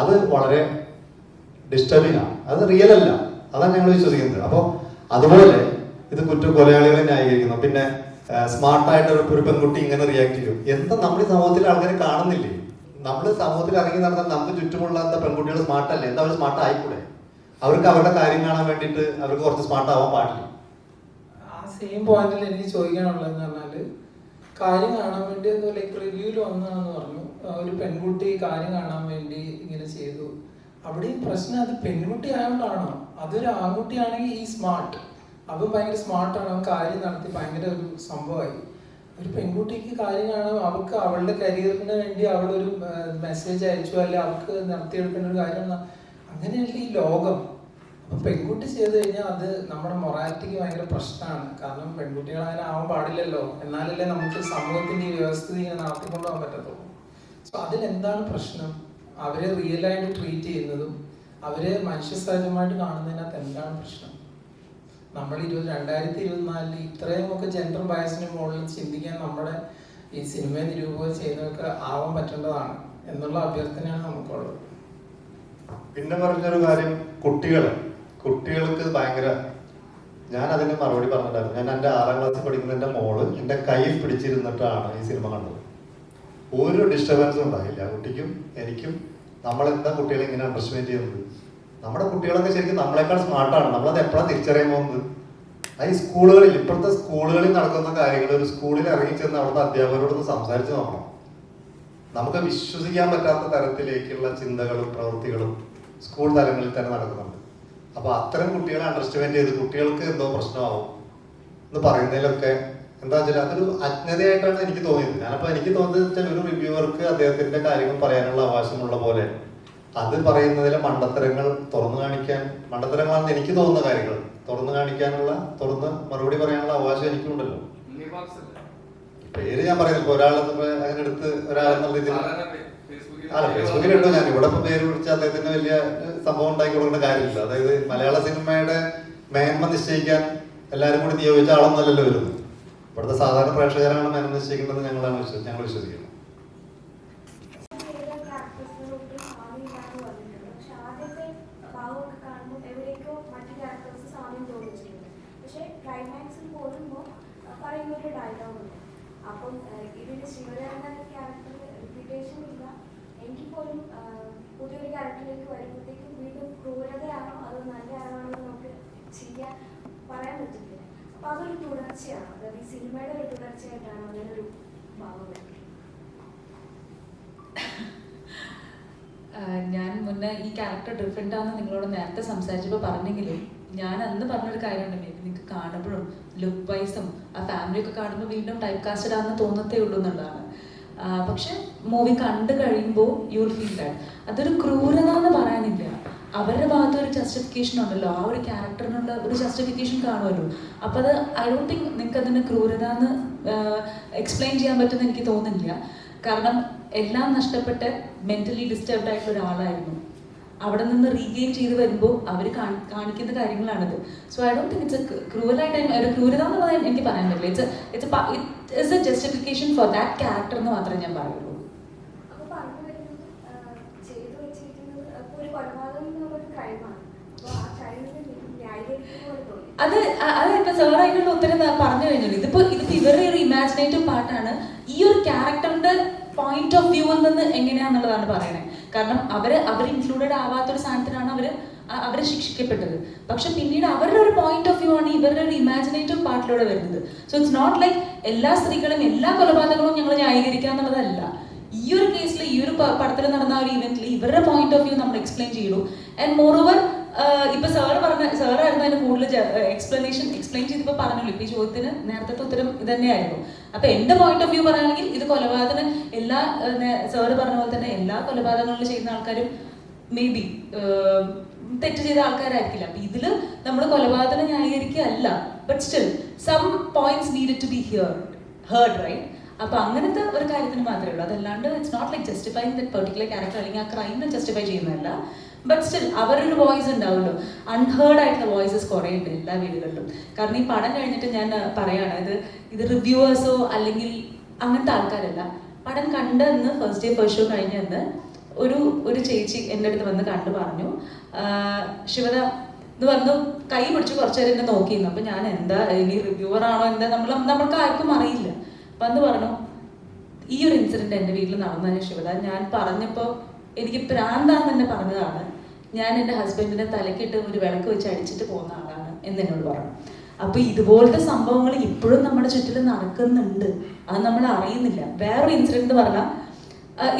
അത് വളരെ ഡിസ്റ്റർബിംഗ് ആണ്, അത് റിയൽ അല്ല, അതാണ് ഞങ്ങൾ വിശ്വസിക്കുന്നത്. അപ്പോൾ അതുപോലെ ഇത് കൊലയാളികളെ ന്യായീകരിക്കുന്നു. പിന്നെ സ്മാർട്ടായിട്ട് ഒരു പെൺകുട്ടി ഇങ്ങനെ റിയാക്ട് ചെയ്യും. എന്താ നമ്മൾ ഈ സമൂഹത്തിൽ ആൾക്കാരെ കാണുന്നില്ലേ? നമ്മൾ സമൂഹത്തിൽ ഇറങ്ങി നടന്നാൽ നമുക്ക് ചുറ്റുമുള്ള എന്താ പെൺകുട്ടികൾ സ്മാർട്ട് അല്ലേ? എന്താ അവർ സ്മാർട്ട് ആയിക്കൂടെ? അവർക്ക് അവരുടെ കാര്യം കാണാൻ വേണ്ടിയിട്ട് അവർക്ക് കുറച്ച് സ്മാർട്ട് ആവാൻ പാടില്ല. ആ സെയിം പോയിന്റിൽ എനിക്ക് ചോദിക്കാനുള്ളതെന്ന് പറഞ്ഞാല്, കാര്യം കാണാൻ വേണ്ടി ലൈക്ക് റിവ്യൂല് വന്നതാണെന്ന് പറഞ്ഞു, ഒരു പെൺകുട്ടി കാര്യം കാണാൻ വേണ്ടി ഇങ്ങനെ ചെയ്തു. അവിടെയും പ്രശ്നം അത് പെൺകുട്ടി ആയതുകൊണ്ടാണോ? അതൊരു ആൺകുട്ടിയാണെങ്കിൽ ഈ സ്മാർട്ട്, അവൻ ഭയങ്കര സ്മാർട്ടാണ്, അവൻ കാര്യം നടത്തി ഭയങ്കര ഒരു സംഭവമായി. ഒരു പെൺകുട്ടിക്ക് കാര്യം കാണാൻ അവൾക്ക് അവളുടെ കരിയറിന് വേണ്ടി അവളൊരു മെസ്സേജ് അയച്ചു, അല്ലെങ്കിൽ അവൾക്ക് നടത്തിയെടുക്കേണ്ട ഒരു കാര്യം, അങ്ങനെയല്ല ഈ ലോകം. അപ്പം പെൺകുട്ടി ചെയ്ത് കഴിഞ്ഞാൽ അത് നമ്മുടെ മൊറാലിറ്റിക്ക് ഭയങ്കര പ്രശ്നമാണ്. കാരണം പെൺകുട്ടികൾ അങ്ങനെ ആവാൻ പാടില്ലല്ലോ, എന്നാലല്ലേ നമുക്ക് സമൂഹത്തിന്റെ ഈ വ്യവസ്ഥിതി ഇങ്ങനെ നടത്തിക്കൊണ്ടുപോകാൻ പറ്റത്തുള്ളൂ. സോ അതിലെന്താണ് പ്രശ്നം? അവരെ റിയലായിട്ട് ട്രീറ്റ് ചെയ്യുന്നതും അവരെ മനുഷ്യ സഹജമായിട്ട് കാണുന്നതിനകത്ത് എന്താണ് പ്രശ്നം? നമ്മൾ 2024 ഇത്രയും ഒക്കെ ജെൻഡർ ബയസിന് മുകളിൽ ചിന്തിക്കാൻ നമ്മുടെ ഈ സിനിമയെ നിരൂപകം ചെയ്യുന്നതൊക്കെ ആവാൻ പറ്റേണ്ടതാണ് എന്നുള്ള അഭ്യർത്ഥനയാണ് നമുക്കുള്ളത്. പിന്നെ പറഞ്ഞൊരു കാര്യം, കുട്ടികൾക്ക് ഭയങ്കര, ഞാൻ അതിന് മറുപടി പറഞ്ഞിട്ടുണ്ടായിരുന്നു. ഞാൻ എൻ്റെ 6ാം ക്ലാസ്സിൽ പഠിക്കുന്ന എൻ്റെ മോള് എൻ്റെ കയ്യിൽ പിടിച്ചിരുന്നിട്ടാണ് ഈ സിനിമ കണ്ടത്. ഒരു ഡിസ്റ്റർബൻസും ഉണ്ടായില്ല കുട്ടിക്കും എനിക്കും. നമ്മളെന്താ കുട്ടികളെ ഇങ്ങനെ അണ്ടർസ്റ്റാൻഡ് ചെയ്യുന്നത്? നമ്മുടെ കുട്ടികളൊക്കെ ശരിക്കും നമ്മളെക്കാൾ സ്മാർട്ടാണ്. നമ്മളത് എപ്പോഴാണ് തിരിച്ചറിയാൻ പോകുന്നത്? ഈ സ്കൂളുകളിൽ, ഇപ്പോഴത്തെ സ്കൂളുകളിൽ നടക്കുന്ന കാര്യങ്ങൾ ഒരു സ്കൂളിൽ ഇറങ്ങി ചെന്ന് അവിടുത്തെ അധ്യാപകരോടൊന്ന് സംസാരിച്ച് നോക്കണം. നമുക്ക് വിശ്വസിക്കാൻ പറ്റാത്ത തരത്തിലേക്കുള്ള ചിന്തകളും പ്രവൃത്തികളും സ്കൂൾ തലങ്ങളിൽ തന്നെ നടക്കുന്നുണ്ട്. അപ്പൊ അത്തരം കുട്ടികളെ അണ്ടർസ്റ്റാൻഡ് ചെയ്ത് കുട്ടികൾക്ക് എന്തോ പ്രശ്നമാവും എന്ന് പറയുന്നതിലൊക്കെ എന്താ വെച്ചാൽ അതൊരു അജ്ഞതയായിട്ടാണ് എനിക്ക് തോന്നിയത്. ഞാനപ്പോ എനിക്ക് തോന്നിയത് വെച്ചാൽ ഒരു റിവ്യൂവർക്ക് അദ്ദേഹത്തിന്റെ കാര്യങ്ങൾ പറയാനുള്ള അവകാശമുള്ള പോലെ അത് പറയുന്നതിലെ മണ്ടത്തരങ്ങൾ തുറന്നു കാണിക്കാൻ, മണ്ടത്തരങ്ങളാണെന്ന് എനിക്ക് തോന്നുന്ന കാര്യങ്ങൾ തുറന്ന് മറുപടി പറയാനുള്ള അവകാശം എനിക്കുണ്ടല്ലോ. പേര് ഞാൻ പറയുന്നത് ഇപ്പൊ അങ്ങനെ എടുത്ത് ഒരാളെന്നുള്ള രീതിയിൽ അല്ല, ഫേസ്ബുക്കിൽ ഇട്ടോ. ഞാൻ ഇവിടെ ഇപ്പൊ പേര് വിളിച്ച അദ്ദേഹത്തിന് വലിയ സംഭവം ഉണ്ടാക്കി കൊടുക്കേണ്ട കാര്യമില്ല. അതായത് മലയാള സിനിമയുടെ മേന്മ നിശ്ചയിക്കാൻ എല്ലാവരും കൂടി നിയോഗിച്ച ആളൊന്നല്ലല്ലോ വരുന്നത്. ഇവിടുത്തെ സാധാരണ പ്രേക്ഷകരാണ് മേന്മ നിശ്ചയിക്കേണ്ടത് ഞങ്ങൾ വിശ്വസിക്കുന്നത്. അപ്പം ഇതിന് ശിവരാമൻ ക്യാരക്ടർ റിപ്പീറ്റേഷൻ ഇല്ല എങ്കിൽ പോലും പുതിയൊരു ക്യാരക്ടറിലേക്ക് വരുമ്പോഴത്തേക്കും വീണ്ടും ക്രൂരതയാണോ അതോ നല്ലയാണോ എന്ന് നമുക്ക് പറയാൻ പറ്റത്തില്ല. അപ്പൊ അതൊരു തുടർച്ചയാണ്, അതായത് ഈ സിനിമയുടെ ഒരു തുടർച്ചയായിട്ടാണ് അങ്ങനെ ഒരു ഭാവം വരുന്നത്. ഞാൻ മുന്നേ ഈ ക്യാരക്ടർ ഡിഫറെൻ്റ് ആണെന്ന് നിങ്ങളോട് നേരത്തെ സംസാരിച്ചപ്പോൾ പറഞ്ഞെങ്കിലും ഞാൻ അന്ന് പറഞ്ഞൊരു കാര്യമുണ്ട്, മേ ബി നിങ്ങൾക്ക് കാണുമ്പോഴും ലുക്ക് വൈസും ആ ഫാമിലിയൊക്കെ കാണുമ്പോൾ വീണ്ടും ടൈപ്പ് കാസ്റ്റഡ് ആണെന്ന് തോന്നത്തേ ഉള്ളൂ എന്നുള്ളതാണ്. പക്ഷെ മൂവി കണ്ടു കഴിയുമ്പോൾ യു വിൽ ഫീൽ ദാറ്റ് അതൊരു ക്രൂരത എന്ന് പറയാനില്ല. അവരുടെ ഭാഗത്ത് ഒരു ജസ്റ്റിഫിക്കേഷൻ ഉണ്ടല്ലോ, ആ ഒരു ക്യാരക്ടറിനുള്ള ഒരു ജസ്റ്റിഫിക്കേഷൻ കാണുമല്ലോ. അപ്പോൾ അത് ഐ ഡോണ്ട് തിങ്ക് നിങ്ങൾക്ക് അതിന് ക്രൂരത എന്ന് എക്സ്പ്ലെയിൻ ചെയ്യാൻ പറ്റുമെന്ന് എനിക്ക് തോന്നുന്നില്ല. കാരണം എല്ലാം നഷ്ടപ്പെട്ട് മെന്റലി ഡിസ്റ്റർബ്ഡ് ആയിട്ടുള്ള ഒരാളായിരുന്നു. അവിടെ നിന്ന് റീഗെയിൻ ചെയ്ത് വരുമ്പോൾ അവർ കാണിക്കുന്ന കാര്യങ്ങളാണിത്. So I don't think it's a ക്രൂവലായിട്ട് ഒരു ക്രൂരത എന്ന് പറയാൻ എനിക്ക് പറയാൻ പറ്റില്ല. It's a justification for that character എന്ന് മാത്രമേ ഞാൻ പറയുള്ളൂ. അത് ഇപ്പൊ സാർ അതിനുള്ള ഉത്തരം പറഞ്ഞു കഴിഞ്ഞു. ഇതിപ്പോ ഇവരുടെ ഒരു ഇമാജിനേറ്റീവ് പാർട്ടാണ്. ഈ ഒരു ക്യാരക്ടറിന്റെ പോയിന്റ് ഓഫ് വ്യൂവിൽ നിന്ന് എങ്ങനെയാന്നുള്ളതാണ് പറയണേ. കാരണം അവർ ഇൻക്ലൂഡഡ് ആവാത്തൊരു സാധനത്തിനാണ് അവരെ ശിക്ഷിക്കപ്പെട്ടത്. പക്ഷെ പിന്നീട് അവരുടെ ഒരു പോയിന്റ് ഓഫ് വ്യൂ ആണ് ഇവരുടെ ഒരു ഇമാജിനേറ്റീവ് പാർട്ടിലൂടെ വരുന്നത്. സോ ഇറ്റ്സ് നോട്ട് ലൈക്ക് എല്ലാ സ്ത്രീകളും എല്ലാ കൊലപാതകങ്ങളും ഞങ്ങൾ ന്യായീകരിക്കുക എന്നുള്ളതല്ല. ഈ ഒരു കേസിൽ ഈ ഒരു പടത്തിൽ നടന്ന ഒരു ഇവന്റിൽ ഇവരുടെ പോയിന്റ് ഓഫ് വ്യൂ നമ്മൾ എക്സ്പ്ലെയിൻ ചെയ്തു. ആൻഡ് മോർ ഓവർ ഇപ്പൊ സാറായിരുന്നു അതിന് കൂടുതൽ എക്സ്പ്ലെയിൻ ചെയ്തപ്പോൾ പറഞ്ഞല്ലോ. ഇപ്പൊ ഈ ചോദ്യത്തിന് നേരത്തെ ഉത്തരം ഇത് തന്നെയായിരുന്നു. അപ്പൊ എന്റെ പോയിന്റ് ഓഫ് വ്യൂ പറയുകയാണെങ്കിൽ ഇത് കൊലപാതകം എല്ലാ സാറ് പറഞ്ഞ പോലെ തന്നെ എല്ലാ കൊലപാതകങ്ങളിൽ ചെയ്യുന്ന ആൾക്കാരും മേ ബി തെറ്റ് ചെയ്ത ആൾക്കാരായിരിക്കില്ല. അപ്പൊ ഇതില് നമ്മൾ കൊലപാതകം ന്യായീകരിക്കുകയല്ല. But still some points needed to be heard right. അപ്പൊ അങ്ങനത്തെ ഒരു കാര്യത്തിന് മാത്രമേ ഉള്ളൂ. അതല്ലാണ്ട് it's not like justifying that particular character അല്ലെങ്കിൽ ആ ക്രൈമിനെ ജസ്റ്റിഫൈ ചെയ്യുന്നതല്ല. ബട്ട് സ്റ്റിൽ അവരൊരു വോയിസ് ഉണ്ടാവുമല്ലോ. അൺഹേർഡ് ആയിട്ടുള്ള വോയിസസ് കുറേ ഉണ്ട് എല്ലാ വീടുകളിലും. കാരണം ഈ പടം കഴിഞ്ഞിട്ട് ഞാൻ പറയാണ്, ഇത് റിവ്യൂവേഴ്സോ അല്ലെങ്കിൽ അങ്ങനത്തെ ആൾക്കാരല്ല. പടം കണ്ടെന്ന് ഫസ്റ്റ് ഡേ ഫസ്റ്റ് ഷോ കഴിഞ്ഞെന്ന് ഒരു ചേച്ചി എൻ്റെ അടുത്ത് വന്ന് കണ്ടു പറഞ്ഞു, ശിവദ എന്ന് പറഞ്ഞു കൈ പിടിച്ച് കുറച്ചു നേരം എന്നെ നോക്കിയിരുന്നു. അപ്പൊ ഞാൻ എന്താ ഇനി റിവ്യൂവർ ആണോ എന്താ നമ്മൾക്ക് ആർക്കും അറിയില്ല. അപ്പൊ അന്ന് പറഞ്ഞു ഈ ഒരു ഇൻസിഡന്റ് എൻ്റെ വീട്ടിൽ നടന്നതിന് ശിവദ ഞാൻ പറഞ്ഞപ്പോൾ എനിക്ക് പ്രാന്താന്ന് തന്നെ പറഞ്ഞതാണ്. ഞാൻ എൻ്റെ ഹസ്ബൻഡിന്റെ തലക്കിട്ട് ഒരു വിളക്ക് വെച്ച് അടിച്ചിട്ട് പോകുന്ന ആളാണ് എന്ന് എന്നോട് പറഞ്ഞു. അപ്പൊ ഇതുപോലത്തെ സംഭവങ്ങൾ ഇപ്പോഴും നമ്മുടെ ചുറ്റിലും നടക്കുന്നുണ്ട്, അത് നമ്മൾ അറിയുന്നില്ല. വേറൊരു ഇൻസിഡന്റ് പറഞ്ഞാൽ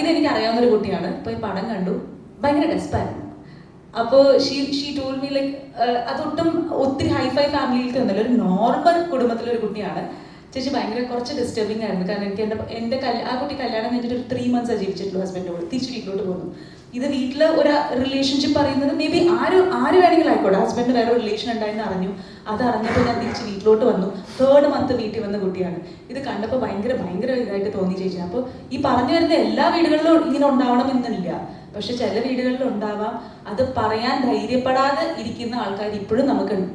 ഇതെനിക്ക് അറിയാവുന്ന ഒരു കുട്ടിയാണ്. ഇപ്പൊ ഈ പടം കണ്ടു, ഭയങ്കര ഡെസ്പായിരുന്നു. അപ്പോൾ ഷീ ടോൾ മീ ലൈക്ക് അതൊട്ടും ഒത്തിരി ഹൈഫൈ ഫാമിലിയിലേക്ക് ഒന്നല്ല, ഒരു നോർമൽ കുടുംബത്തിലൊരു കുട്ടിയാണ്. ചേച്ചി ഭയങ്കര കുറച്ച് ഡിസ്റ്റർബിങ് ആയിരുന്നു. കാരണം എനിക്ക് എൻ്റെ ആ കുട്ടി കല്യാണം കഴിഞ്ഞിട്ട് ഒരു 3 months ജീവിച്ചിട്ടുള്ളൂ ഹസ്ബൻഡിൻ്റെ കൂടെ. തിരിച്ച് വീട്ടിലോട്ട് പോകുന്നു. ഇത് വീട്ടിൽ ഒരു റിലേഷൻഷിപ്പ് പറയുന്നത് മേ ബി ആര് വേണമെങ്കിലും ആയിക്കോട്ടെ. ഹസ്ബൻഡ് വേറെ റിലേഷൻ ഉണ്ടായെന്ന് അറിഞ്ഞു. അത് അറിഞ്ഞപ്പോൾ ഞാൻ തിരിച്ച് വീട്ടിലോട്ട് വന്നു. 3rd month വീട്ടിൽ വന്ന കുട്ടിയാണ്. ഇത് കണ്ടപ്പോൾ ഭയങ്കര ഇതായിട്ട് തോന്നി ചേച്ചി. അപ്പോൾ ഈ പറഞ്ഞു വരുന്ന എല്ലാ വീടുകളിലും ഇങ്ങനെ ഉണ്ടാവണമെന്നില്ല, പക്ഷെ ചില വീടുകളിൽ ഉണ്ടാവാം. അത് പറയാൻ ധൈര്യപ്പെടാതെ ഇരിക്കുന്ന ആൾക്കാർ ഇപ്പോഴും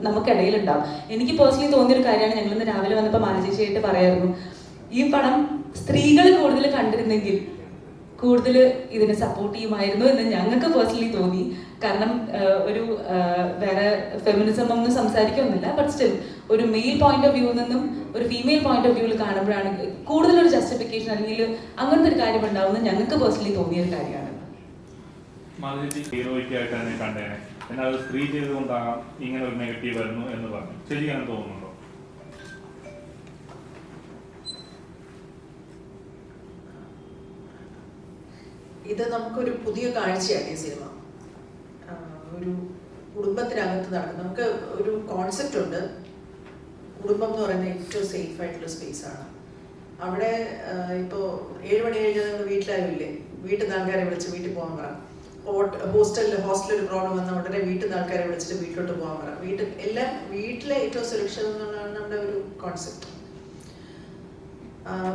നമുക്കിടയിൽ ഉണ്ടാവും. എനിക്ക് പേഴ്സണലി തോന്നിയൊരു കാര്യമാണ്, ഞങ്ങൾ ഇന്ന് രാവിലെ വന്നപ്പോൾ മാനചേച്ചിയായിട്ട് പറയായിരുന്നു, ഈ പടം സ്ത്രീകൾ കൂടുതൽ കണ്ടിരുന്നെങ്കിൽ കൂടുതൽ ഇതിനെ സപ്പോർട്ട് ചെയ്യുമായിരുന്നു എന്ന് ഞങ്ങൾക്ക് പേഴ്സണലി തോന്നി. കാരണം ഒരു വേറെ ഫെമിനിസം ഒന്നും സംസാരിക്കൊന്നുമില്ല, ബട്ട് സ്റ്റിൽ ഒരു മെയിൽ പോയിന്റ് ഓഫ് വ്യൂവിൽ നിന്നും ഒരു ഫീമെയിൽ പോയിന്റ് ഓഫ് വ്യൂവിൽ കാണുമ്പോഴാണ് കൂടുതലൊരു ജസ്റ്റിഫിക്കേഷൻ അല്ലെങ്കിൽ അങ്ങനത്തെ ഒരു കാര്യം ഉണ്ടാവുന്നത് ഞങ്ങൾക്ക് പേഴ്സണലി തോന്നിയൊരു കാര്യമാണ്. മാധവി ഹീറോയ്ക്കായിട്ട് തന്നെ കണ്ടേനെ, എന്നാൽ അത് സ്ത്രീ ചെയ്തുകൊണ്ടാകാം ഇങ്ങനെ ഒരു നെഗറ്റീവ് വരുന്നു എന്ന് പറഞ്ഞു. ശരിയാണെന്ന് തോന്നുന്നുണ്ടോ? ഇത് നമുക്കൊരു പുതിയ കാഴ്ചയാണ് ഈ സിനിമ. ഒരു കുടുംബത്തിനകത്ത് നടക്കും. നമുക്ക് ഒരു കോൺസെപ്റ്റ് ഉണ്ട്, കുടുംബം എന്ന് പറയുന്നത് ഏറ്റവും സേഫ് ആയിട്ടുള്ള സ്പേസ് ആണ്. അവിടെ ഇപ്പോൾ 7 മണി കഴിഞ്ഞാൽ നിങ്ങൾ വീട്ടിലാവില്ലേ, വീട്ടിൽ നിന്ന് ആൾക്കാരെ വിളിച്ച് വീട്ടിൽ പോകാൻ പറ. ഹോസ്റ്റലിൽ ഒരു പ്രോബ്ലം വന്നാൽ ഉടനെ വീട്ടിൽ നിന്ന് ആൾക്കാരെ വിളിച്ചിട്ട് വീട്ടിലോട്ട് പോകാൻ പറ. വീട്ടിലെ ഏറ്റവും സുരക്ഷിതം എന്നുള്ളതാണ് നമ്മുടെ ഒരു കോൺസെപ്റ്റ്.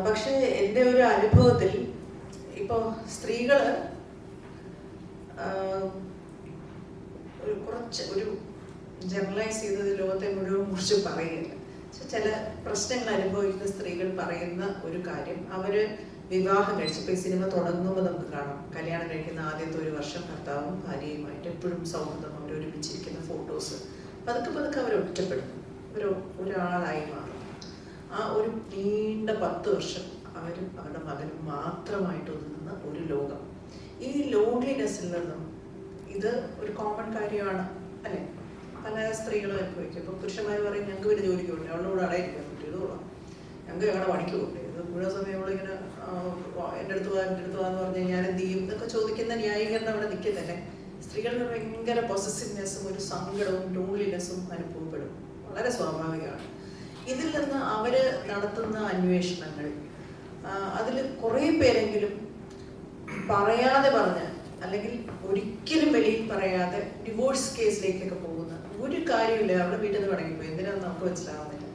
പക്ഷേ എൻ്റെ ഒരു അനുഭവത്തിൽ ഇപ്പോൾ സ്ത്രീകൾ ഒരു ജനറലൈസ് ചെയ്തത് ലോകത്തെ മുഴുവൻ കുറിച്ച് പറയുകയില്ല. ചില പ്രശ്നങ്ങൾ അനുഭവിക്കുന്ന സ്ത്രീകൾ പറയുന്ന ഒരു കാര്യം, അവര് വിവാഹം കഴിച്ചപ്പോൾ ഈ സിനിമ തുടങ്ങുമ്പോൾ നമുക്ക് കാണാം, കല്യാണം കഴിക്കുന്ന ആദ്യത്തെ 1 വർഷം ഭർത്താവും ഭാര്യയുമായിട്ട് എപ്പോഴും സൗഹൃദം, അവർ ഒരുമിച്ചിരിക്കുന്ന ഫോട്ടോസ്. പതുക്കെ അവർ ഒറ്റപ്പെടുന്നു, ഒരാളായി മാറും. ആ ഒരു നീണ്ട 10 വർഷം അവരും അവരുടെ മകനും മാത്രമായിട്ട് ഒതുങ്ങുന്ന ഒരു ലോകം. ഈ ലോൺലിനെസ്സിൽ നിന്നും, ഇത് ഒരു കോമൺ കാര്യമാണ് അല്ലെ, പല സ്ത്രീകളും അനുഭവിക്കും. ഇപ്പൊ പുരുഷന്മാർ പറയും ഞങ്ങൾക്ക് പിന്നെ ജോലിക്ക് പോകണ്ടേ, അവളുടെ കൂടെ അടയിരിക്കാൻ പറ്റും, ഇത് കൊള്ളാം, ഞങ്ങൾക്ക് ഞങ്ങളുടെ പണിക്ക് പോകണ്ടേ, ഇത് മുഴുവൻ സമയം അവളിങ്ങനെ എൻ്റെ അടുത്ത് പോകാന്ന് പറഞ്ഞാൽ ഞാൻ എന്ത് ചെയ്യും എന്നൊക്കെ ചോദിക്കുന്ന ന്യായീകരണം അവിടെ നിൽക്കുന്നില്ലേ. സ്ത്രീകളുടെ ഭയങ്കര പൊസസീവ്നെസ്സും ഒരു സങ്കടവും ലോൺലിനെസ്സും അനുഭവപ്പെടും, വളരെ സ്വാഭാവികമാണ്. ഇതിൽ നിന്ന് അവര് നടത്തുന്ന അന്വേഷണങ്ങൾ, അതിൽ കുറേ പേരെങ്കിലും പറയാതെ പറഞ്ഞ് അല്ലെങ്കിൽ ഒരിക്കലും വെളിയിൽ പറയാതെ ഡിവോഴ്സ് കേസിലേക്കൊക്കെ പോകുന്ന ഒരു കാര്യമില്ല. അവിടെ വീട്ടിൽ നിന്ന് മടങ്ങിപ്പോയി, എന്തിനാന്ന് നമുക്ക് മനസ്സിലാവുന്നില്ല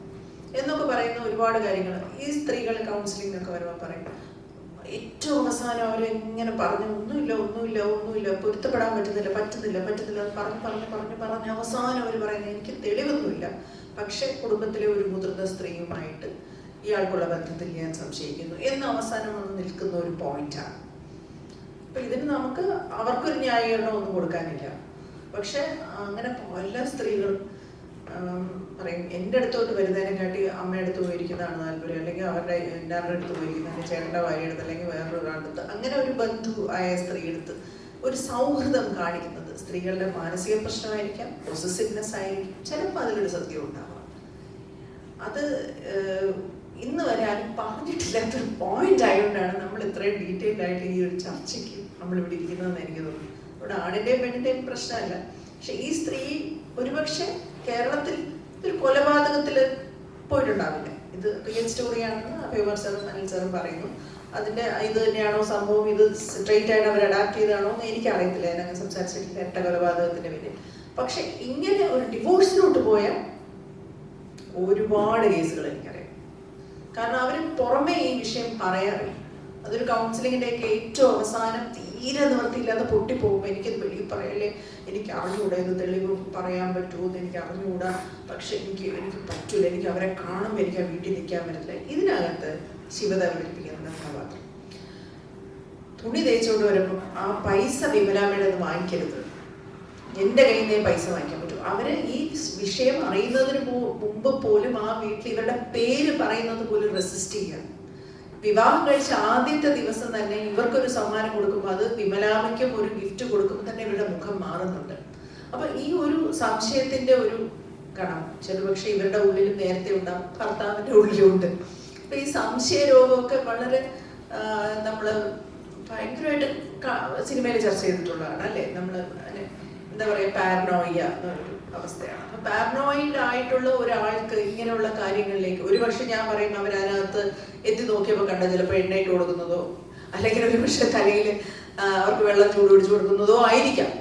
എന്നൊക്കെ പറയുന്ന ഒരുപാട് കാര്യങ്ങൾ ഈ സ്ത്രീകൾ കൗൺസിലിങ്ങിനൊക്കെ വരുമ്പോൾ പറയും. ഏറ്റവും അവസാനം അവരെങ്ങനെ പറഞ്ഞു ഒന്നുമില്ല പൊരുത്തപ്പെടാൻ പറ്റുന്നില്ല പറഞ്ഞ് അവസാനം അവർ പറയുന്നത് എനിക്ക് തെളിവൊന്നുമില്ല, പക്ഷെ കുടുംബത്തിലെ ഒരു മുതിർന്ന സ്ത്രീയുമായിട്ട് ഇയാൾക്കുള്ള ബന്ധത്തിൽ ഞാൻ സംശയിക്കുന്നു എന്ന് അവസാനം വന്ന് നിൽക്കുന്ന ഒരു പോയിന്റാണ്. അപ്പൊ ഇതിന് നമുക്ക് അവർക്കൊരു ന്യായീകരണം ഒന്നും കൊടുക്കാനില്ല. പക്ഷെ അങ്ങനെ പല സ്ത്രീകളും പറയും എൻ്റെ അടുത്തോട്ട് വരുന്നതിനെക്കാട്ടി അമ്മയുടെ അടുത്ത് പോയിരിക്കുന്നതാണ് താല്പര്യം, അല്ലെങ്കിൽ അവരുടെ എൻ്റെ അടുത്ത് പോയിരിക്കുന്ന എൻ്റെ ചേട്ടൻ്റെ ഭാര്യ അടുത്ത് അല്ലെങ്കിൽ വേറൊരാളടുത്ത്, അങ്ങനെ ഒരു ബന്ധു ആയ സ്ത്രീ എടുത്ത് ഒരു സൗഹൃദം കാണിക്കുന്നത് സ്ത്രീകളുടെ മാനസിക പ്രശ്നമായിരിക്കാം, പൊസസീവ്നെസ് ആയിരിക്കും, ചിലപ്പോൾ അതിലൊരു സത്യം ഉണ്ടാവാം. അത് ഇന്ന് വരെ ആരും പറഞ്ഞിട്ടില്ലാത്തൊരു പോയിന്റ് ആയതുകൊണ്ടാണ് നമ്മൾ ഇത്രയും ഡീറ്റെയിൽഡ് ആയിട്ട് ഈ ഒരു ചർച്ചയ്ക്ക് നമ്മൾ ഇവിടെ ഇരിക്കുന്നതെന്ന് എനിക്ക് തോന്നുന്നു. ഇവിടെ ആണിന്റെയും പെണ്ണിന്റെയും പ്രശ്നമല്ല, പക്ഷെ ഈ സ്ത്രീ ഒരുപക്ഷെ കേരളത്തിൽ ഒരു കൊലപാതകത്തിൽ പോയിട്ടുണ്ടാവില്ല. ഇത് റിയൽ സ്റ്റോറിയാണെന്ന് അഭിമാർ സാറും അനിൽ സാറും പറയുന്നു. അതിന്റെ ഇത് തന്നെയാണോ സംഭവം, ഇത് സ്ട്രെയിറ്റ് ആയിട്ട് അവർ അഡാപ്റ്റ് ചെയ്താണോ എന്ന് എനിക്കറിയത്തില്ല, ഞാൻ സംസാരിച്ചിട്ടില്ല 8 കൊലപാതകത്തിന്റെ പേര്. പക്ഷെ ഇങ്ങനെ ഒരു ഡിവോഴ്സിലോട്ട് പോയ ഒരുപാട് കേസുകൾ എനിക്കറിയാം. കാരണം അവർ പുറമെ ഈ വിഷയം പറയാറില്ല. അതൊരു കൗൺസിലിങ്ങിന്റെ ഒക്കെ ഏറ്റവും അവസാനം തീരെ നിവൃത്തിയില്ലാതെ പൊട്ടിപ്പോകുമ്പോൾ എനിക്കത് വെളിയിൽ പറയല്ലേ, എനിക്ക് അറിഞ്ഞുകൂടാ, ഇത് തെളിവ് പറയാൻ പറ്റുമോ എന്ന് എനിക്ക് അറിഞ്ഞുകൂടാ, പക്ഷെ എനിക്ക് പറ്റൂല, എനിക്ക് അവരെ കാണുമ്പോൾ എനിക്ക് ആ വീട്ടിൽ നിൽക്കാൻ പറ്റില്ല. ഇതിനകത്ത് ശിവത അവതരിപ്പിക്കുന്ന കഥാപാത്രം തുണി തേച്ചുകൊണ്ട് വരുമ്പോൾ ആ പൈസ വിമലാമ്മയുടെ ഒന്ന് വാങ്ങിക്കരുത്, എൻ്റെ കയ്യിൽ നിന്നേ പൈസ വാങ്ങിക്കാൻ പറ്റും, അവര് ഈ വിഷയം അറിയുന്നതിന് മുമ്പ് പോലും ആ വീട്ടിൽ ഇവരുടെ പേര് പറയുന്നത് പോലും റെസിസ്റ്റ് ചെയ്യാം. വിവാഹം കഴിച്ച ആദ്യത്തെ ദിവസം തന്നെ ഇവർക്കൊരു സമ്മാനം കൊടുക്കുമ്പോൾ അത് വിമലാമയ്ക്കും ഒരു ഗിഫ്റ്റ് കൊടുക്കുമ്പോൾ തന്നെ ഇവരുടെ മുഖം മാറുന്നുണ്ട്. അപ്പൊ ഈ ഒരു സംശയത്തിന്റെ ഒരു കണം ചെറുപക്ഷെ ഇവരുടെ ഉള്ളിൽ നേരത്തെ ഉണ്ടാവും, ഭർത്താവിന്റെ ഉള്ളിലും ഉണ്ട്. അപ്പൊ ഈ സംശയ രോഗമൊക്കെ വളരെ നമ്മള് ഭയങ്കരമായിട്ട് സിനിമയിൽ ചർച്ച ചെയ്തിട്ടുള്ളതാണ് അല്ലേ. നമ്മള് എന്താ പറയാ, പാരനോയിയ എന്നൊരു അവസ്ഥയാണ്. അപ്പൊ പാരനോയിഡ് ആയിട്ടുള്ള ഒരാൾക്ക് ഇങ്ങനെയുള്ള കാര്യങ്ങളിലേക്ക് ഒരുപക്ഷെ ഞാൻ പറയും അവരതിനകത്ത് എത്തി നോക്കിയപ്പോൾ കണ്ട ചിലപ്പോൾ എണ്ണയിട്ട് കൊടുക്കുന്നതോ അല്ലെങ്കിൽ ഒരുപക്ഷെ തലയിൽ അവർക്ക് വെള്ളം ചൂട് പിടിച്ചു കൊടുക്കുന്നതോ ആയിരിക്കാം.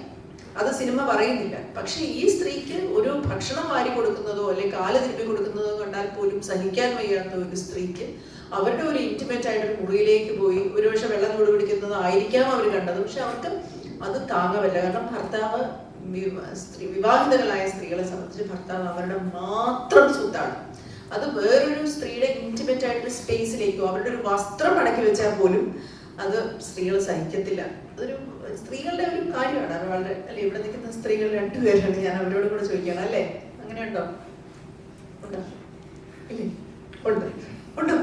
അത് സിനിമ പറയുന്നില്ല. പക്ഷെ ഈ സ്ത്രീക്ക് ഒരു ഭക്ഷണം വാരി കൊടുക്കുന്നതോ അല്ലെങ്കിൽ കാല് തിരുപ്പി കൊടുക്കുന്നതോ കണ്ടാൽ പോലും സഹിക്കാൻ വയ്യാത്ത ഒരു സ്ത്രീക്ക് അവരുടെ ഒരു ഇന്റിമേറ്റ് ആയിട്ടൊരു മുറിയിലേക്ക് പോയി ഒരുപക്ഷെ വെള്ളം ചൂട് പിടിക്കുന്നതോ ആയിരിക്കാം അവർ കണ്ടത്. പക്ഷെ അവർക്ക് അത് താങ്ങവല്ല. കാരണം ഭർത്താവ് വിവാഹിതകളായ സ്ത്രീകളെ സംബന്ധിച്ച് ഭർത്താവ് അവരുടെ മാത്രം സ്വത്താണ്. അത് വേറൊരു സ്ത്രീയുടെ ഇന്റിമേറ്റ് ആയിട്ടൊരു സ്പേസിലേക്കോ അവരുടെ ഒരു വസ്ത്രം അടക്കി വെച്ചാൽ പോലും അത് സ്ത്രീകൾ സഹിക്കത്തില്ല. അതൊരു സ്ത്രീകളുടെ ഒരു കാര്യമാണ്. അത് വളരെ അല്ലെ, ഇവിടെ നിൽക്കുന്ന സ്ത്രീകൾ രണ്ടുപേരാണ്, ഞാൻ അവരോട് കൂടെ ചോദിക്കണം അല്ലേ, അങ്ങനെയുണ്ടോ? ഉണ്ടോ? ഇല്ലേ? ഉണ്ട് ഉണ്ടോ?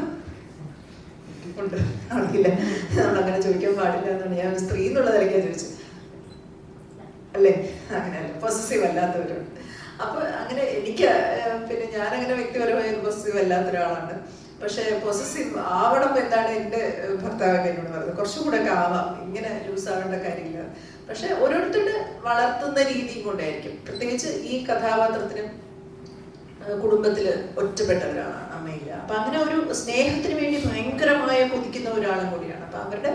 ഉണ്ട്. അറിയില്ല, നമ്മളങ്ങനെ ചോദിക്കാൻ പാടില്ല എന്നാണ് ഞാൻ സ്ത്രീ എന്നുള്ള നിലയ്ക്കാണ് ചോദിച്ചത് അല്ലേ. അങ്ങനെയല്ല, പൊസസീവ് അല്ലാത്തവരുണ്ട്. അപ്പൊ അങ്ങനെ എനിക്ക് പിന്നെ ഞാനങ്ങനെ വ്യക്തിപരമായി പൊസസീവ് അല്ലാത്ത ഒരാളാണ്. പക്ഷെ പൊസസീവ് ആവണം എന്നാണ് എൻ്റെ ഭർത്താവ് എന്നോട് പറഞ്ഞത്. കുറച്ചും കൂടെ ഒക്കെ ആവാം, ഇങ്ങനെ ലൂസ് ആവേണ്ട കാര്യമില്ല. പക്ഷെ ഓരോരുത്തരുടെ വളർത്തുന്ന രീതിയും കൊണ്ടായിരിക്കും. പ്രത്യേകിച്ച് ഈ കഥാപാത്രത്തിനും കുടുംബത്തില് ഒറ്റപ്പെട്ടവരാണ് അമ്മയില്ല. അപ്പൊ അങ്ങനെ ഒരു സ്നേഹത്തിന് വേണ്ടി ഭയങ്കരമായ കൊതിക്കുന്ന ഒരാളും കൂടിയാണ്. അപ്പൊ അവരുടെ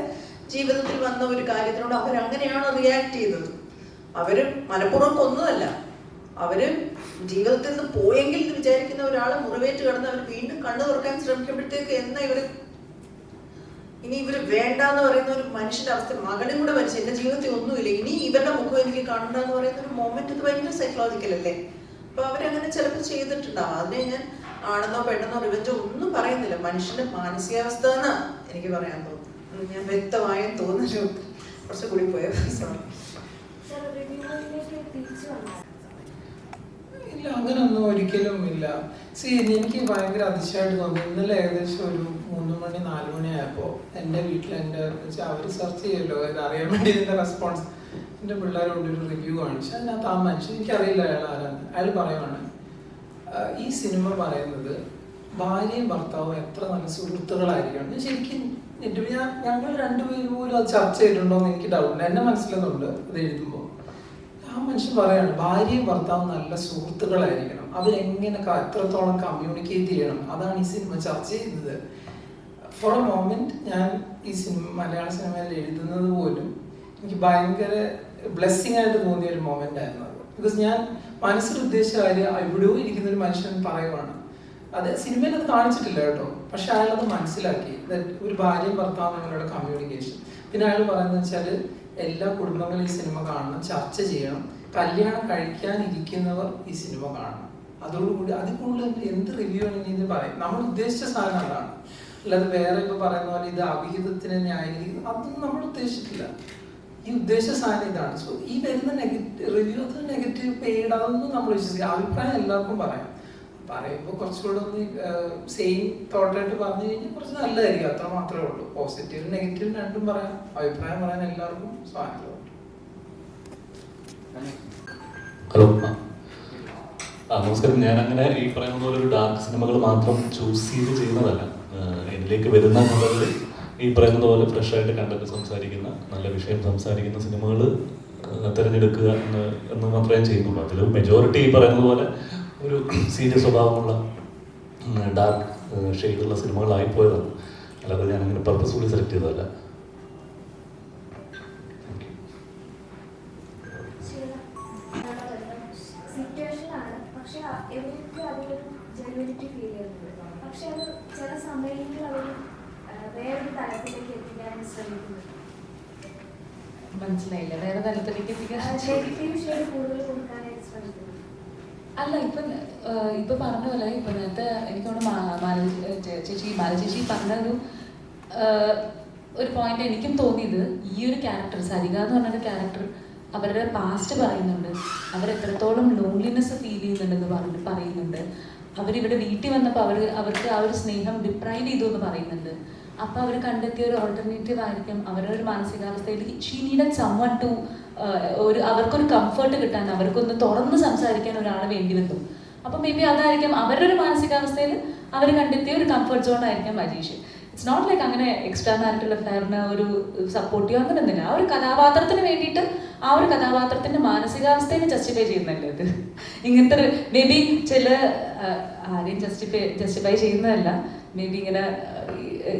ജീവിതത്തിൽ വന്ന ഒരു കാര്യത്തിനോട് അവരങ്ങനെയാണ് റിയാക്ട് ചെയ്തത്. അവര് മനഃപൂർവ്വം കൊന്നതല്ല, അവര് ജീവിതത്തിൽ നിന്ന് പോയെങ്കിൽ എന്ന് വിചാരിക്കുന്ന ഒരാളെ മുറിവേറ്റ് കിടന്ന് അവർ വീണ്ടും കണ്ണു തുറക്കാൻ ശ്രമിക്കുമ്പോഴത്തേക്ക് എന്നാ ഇനി ഇവര് വേണ്ടാന്ന് പറയുന്ന ഒരു മനുഷ്യന്റെ അവസ്ഥ. മകനും കൂടെ മരിച്ചു, എന്റെ ജീവിതത്തിൽ ഒന്നുമില്ല, ഇനി ഇവരുടെ മുഖം എനിക്ക് കാണണ്ടെന്ന് പറയുന്ന ഒരു മൊമെന്റ്, ഇത് ഭയങ്കര സൈക്കോളജിക്കൽ അല്ലേ. അപ്പൊ അവരങ്ങനെ ചിലപ്പോൾ ചെയ്തിട്ടുണ്ടാവും. അതിനെ ഞാൻ ആണെന്നോ പെട്ടെന്നോ റിവെഞ്ചോ ഒന്നും പറയുന്നില്ല. മനുഷ്യന്റെ മാനസികാവസ്ഥ എന്ന് എനിക്ക് പറയാൻ തോന്നുന്നു. ഞാൻ വ്യക്തമായും തോന്നുന്നു, കുറച്ച് കൂടി പോയ ഇല്ല, അങ്ങനൊന്നും ഒരിക്കലും ഇല്ല. എനിക്ക് ഭയങ്കര അതിശയമായിട്ട് തോന്നി. ഇന്നലെ ഏകദേശം ഒരു 3 മണി 4 മണി ആയപ്പോൾ എൻ്റെ വീട്ടിൽ എൻ്റെ അവർ സെർച്ച് ചെയ്യുമല്ലോ ഇത് അറിയാൻ വേണ്ടി ഇതിൻ്റെ റെസ്പോൺസ്. എൻ്റെ പിള്ളേരോട് ഒരു റിവ്യൂ കാണിച്ചു. അതിനകത്ത് ആ മനുഷ്യൻ, എനിക്കറിയില്ല അയാൾ ആരാണ്, അയാൾ പറയുവാണ് ഈ സിനിമ പറയുന്നത് ഭാര്യയും ഭർത്താവും എത്ര നല്ല സുഹൃത്തുക്കളായിരിക്കണം. ശരിക്കും ഞങ്ങൾ രണ്ടുപേരും പോലും അത് ചർച്ച ചെയ്തിട്ടുണ്ടോ എന്ന് എനിക്ക് ഡൗട്ടുണ്ട്. എന്നെ മനസ്സിലെന്നുണ്ട് അത് എഴുതുമ്പോൾ. ആ മനുഷ്യൻ പറയാണ് ഭാര്യയും ഭർത്താവും നല്ല സുഹൃത്തുക്കളായിരിക്കണം, അവരെങ്ങനെ എത്രത്തോളം കമ്മ്യൂണിക്കേറ്റ് ചെയ്യണം, അതാണ് ഈ സിനിമ ചർച്ച ചെയ്യുന്നത്. ഫോർ എ മൊമെന്റ് ഞാൻ ഈ സിനിമ മലയാള സിനിമയിൽ എഴുതുന്നത് പോലും എനിക്ക് ഭയങ്കര ബ്ലെസ്സിങ് ആയിട്ട് തോന്നിയ ഒരു മൊമെന്റ് ആയിരുന്നു അത്. ബിക്കോസ് ഞാൻ മനസ്സിൽ ഉദ്ദേശിച്ച കാര്യം എവിടെയോ ഇരിക്കുന്ന ഒരു മനുഷ്യൻ പറയുവാണ്. അത് സിനിമയിൽ അത് കാണിച്ചിട്ടില്ല കേട്ടോ, പക്ഷെ അയാളത് മനസ്സിലാക്കി. ഒരു ഭാര്യയും ഭർത്താവും തമ്മിലുള്ള കമ്മ്യൂണിക്കേഷൻ. പിന്നെ അയാൾ പറയുന്നത് വെച്ചാൽ എല്ലാ കുടുംബങ്ങളും ഈ സിനിമ കാണണം, ചർച്ച ചെയ്യണം, കല്യാണം കഴിക്കാനിരിക്കുന്നവർ ഈ സിനിമ കാണണം. അതോടുകൂടി അതിൽ കൂടുതൽ എന്ത് റിവ്യൂ ആണെങ്കിൽ ഇത് പറയും. നമ്മൾ ഉദ്ദേശിച്ച സാധനം അതാണ്, അല്ലാതെ വേറെ ഇപ്പൊ പറയുന്ന പോലെ ഇത് അവിഹിതത്തിന് ന്യായീകരിക്കുന്നു അതൊന്നും നമ്മൾ ഉദ്ദേശിച്ചിട്ടില്ല. ഈ ഉദ്ദേശ സാധനം ഇതാണ്. സോ ഈ വരുന്ന റിവ്യൂ നെഗറ്റീവ് പെയ്ഡ് അതൊന്നും നമ്മൾ വിശ്വസിക്കുക. അഭിപ്രായം എല്ലാവർക്കും പറയാം. പറയുമ്പോൾ കുറച്ചുകൂടെ ഒന്ന് സെയിം തോട്ടായിട്ട് പറഞ്ഞു കഴിഞ്ഞാൽ കുറച്ച് നല്ലതായിരിക്കും, അത്ര മാത്രമേ ഉള്ളൂ. പോസിറ്റീവും നെഗറ്റീവും രണ്ടും പറയാം, അഭിപ്രായം പറയാൻ എല്ലാവർക്കും സ്വാതന്ത്ര്യമുണ്ട്. ഹലോ, നമസ്കാരം. ഞാനങ്ങനെ ഈ പറയുന്ന പോലെ ഒരു ഡാർക്ക് സിനിമകൾ മാത്രം ചൂസ് ചെയ്ത് ചെയ്യുന്നതല്ല. എന്നിലേക്ക് വരുന്ന എന്നുള്ളത് ഈ പറയുന്നത് പോലെ ഫ്രഷായിട്ട് കണ്ടിട്ട് സംസാരിക്കുന്ന, നല്ല വിഷയം സംസാരിക്കുന്ന സിനിമകൾ തിരഞ്ഞെടുക്കുക എന്ന് മാത്രമേ ചെയ്യുന്നുള്ളൂ. അതിൽ മെജോറിറ്റി ഈ പറയുന്നത് പോലെ ഒരു സീരിയസ് സ്വഭാവമുള്ള ഡാർക്ക് ഷെയ്ഡുള്ള സിനിമകളായിപ്പോയതാണ്. അല്ലാതെ ഞാനങ്ങനെ പർപ്പസ്ഫുള്ളി സെലക്ട് ചെയ്തതല്ല. സിറ്റുവേഷനാണ്, പക്ഷെ എവിടെയൊക്കെ അതൊരു ജെനുവിനിറ്റി ഫീൽ ചെയ്യുന്നുണ്ട്. പക്ഷെ അത് ചില സമയങ്ങളിൽ അവർ വേറൊരു തലത്തിലേക്ക് എത്തിക്കാൻ ശ്രമിക്കുന്നുണ്ട്. മനസ്സിലായില്ല, വേറെ തലത്തിലേക്ക് എത്തിക്കാൻ നെഗറ്റീവ് ഷെയ്ഡ് കൂടുതൽ കൊടുക്കാനായിട്ട് ശ്രമിക്കുന്നു. അല്ല, ഇപ്പൊ പറഞ്ഞ പോലെ ഇപ്പൊ നേരത്തെ എനിക്ക് തോന്നുന്നു മാല ചേച്ചി പറഞ്ഞ ഒരു പോയിന്റ് എനിക്കും തോന്നിയത്, ഈ ഒരു ക്യാരക്ടർ സരിക എന്ന് പറഞ്ഞൊരു ക്യാരക്ടർ അവരുടെ പാസ്റ്റ് പറയുന്നുണ്ട്, അവരെത്രത്തോളം ലോൺലിനെസ് ഫീൽ ചെയ്യുന്നുണ്ടെന്ന് പറയുന്നുണ്ട്. അവരിവിടെ വീട്ടിൽ വന്നപ്പോൾ അവർക്ക് ആ ഒരു സ്നേഹം ഡിപ്രൈവ് ചെയ്തു എന്ന് പറയുന്നുണ്ട്. അപ്പോൾ അവർ കണ്ടെത്തിയ ഒരു ഓൾട്ടർനേറ്റീവ് ആയിരിക്കും അവരുടെ ഒരു മാനസികാവസ്ഥയിൽ ഷീ നീഡഡ് സംവൺ ടു അവർക്കൊരു കംഫർട്ട് കിട്ടാൻ, അവർക്കൊന്ന് തുറന്ന് സംസാരിക്കാൻ ഒരാളെ വേണ്ടി വന്നു. അപ്പോൾ മേ ബി അതായിരിക്കും അവരുടെ ഒരു മാനസികാവസ്ഥയിൽ അവർ കണ്ടെത്തിയ ഒരു കംഫർട്ട് സോൺ ആയിരിക്കാം മജീഷ്യൻ. ഇറ്റ്സ് നോട്ട് ലൈക്ക് അങ്ങനെ എക്സ്ട്രാ മാരിറ്റൽ അഫയറിന് ഒരു സപ്പോർട്ടീവ് അങ്ങനെ ഒന്നുമില്ല. ആ ഒരു കഥാപാത്രത്തിന് വേണ്ടിയിട്ട് ആ ഒരു കഥാപാത്രത്തിന്റെ മാനസികാവസ്ഥയെ ജസ്റ്റിഫൈ ചെയ്യുന്നല്ലേ ഇത്. ഇങ്ങനത്തെ ഒരു മേ ബി ചില ആരെയും ജസ്റ്റിഫൈ ചെയ്യുന്നതല്ല, മേ ബി ഇങ്ങനെ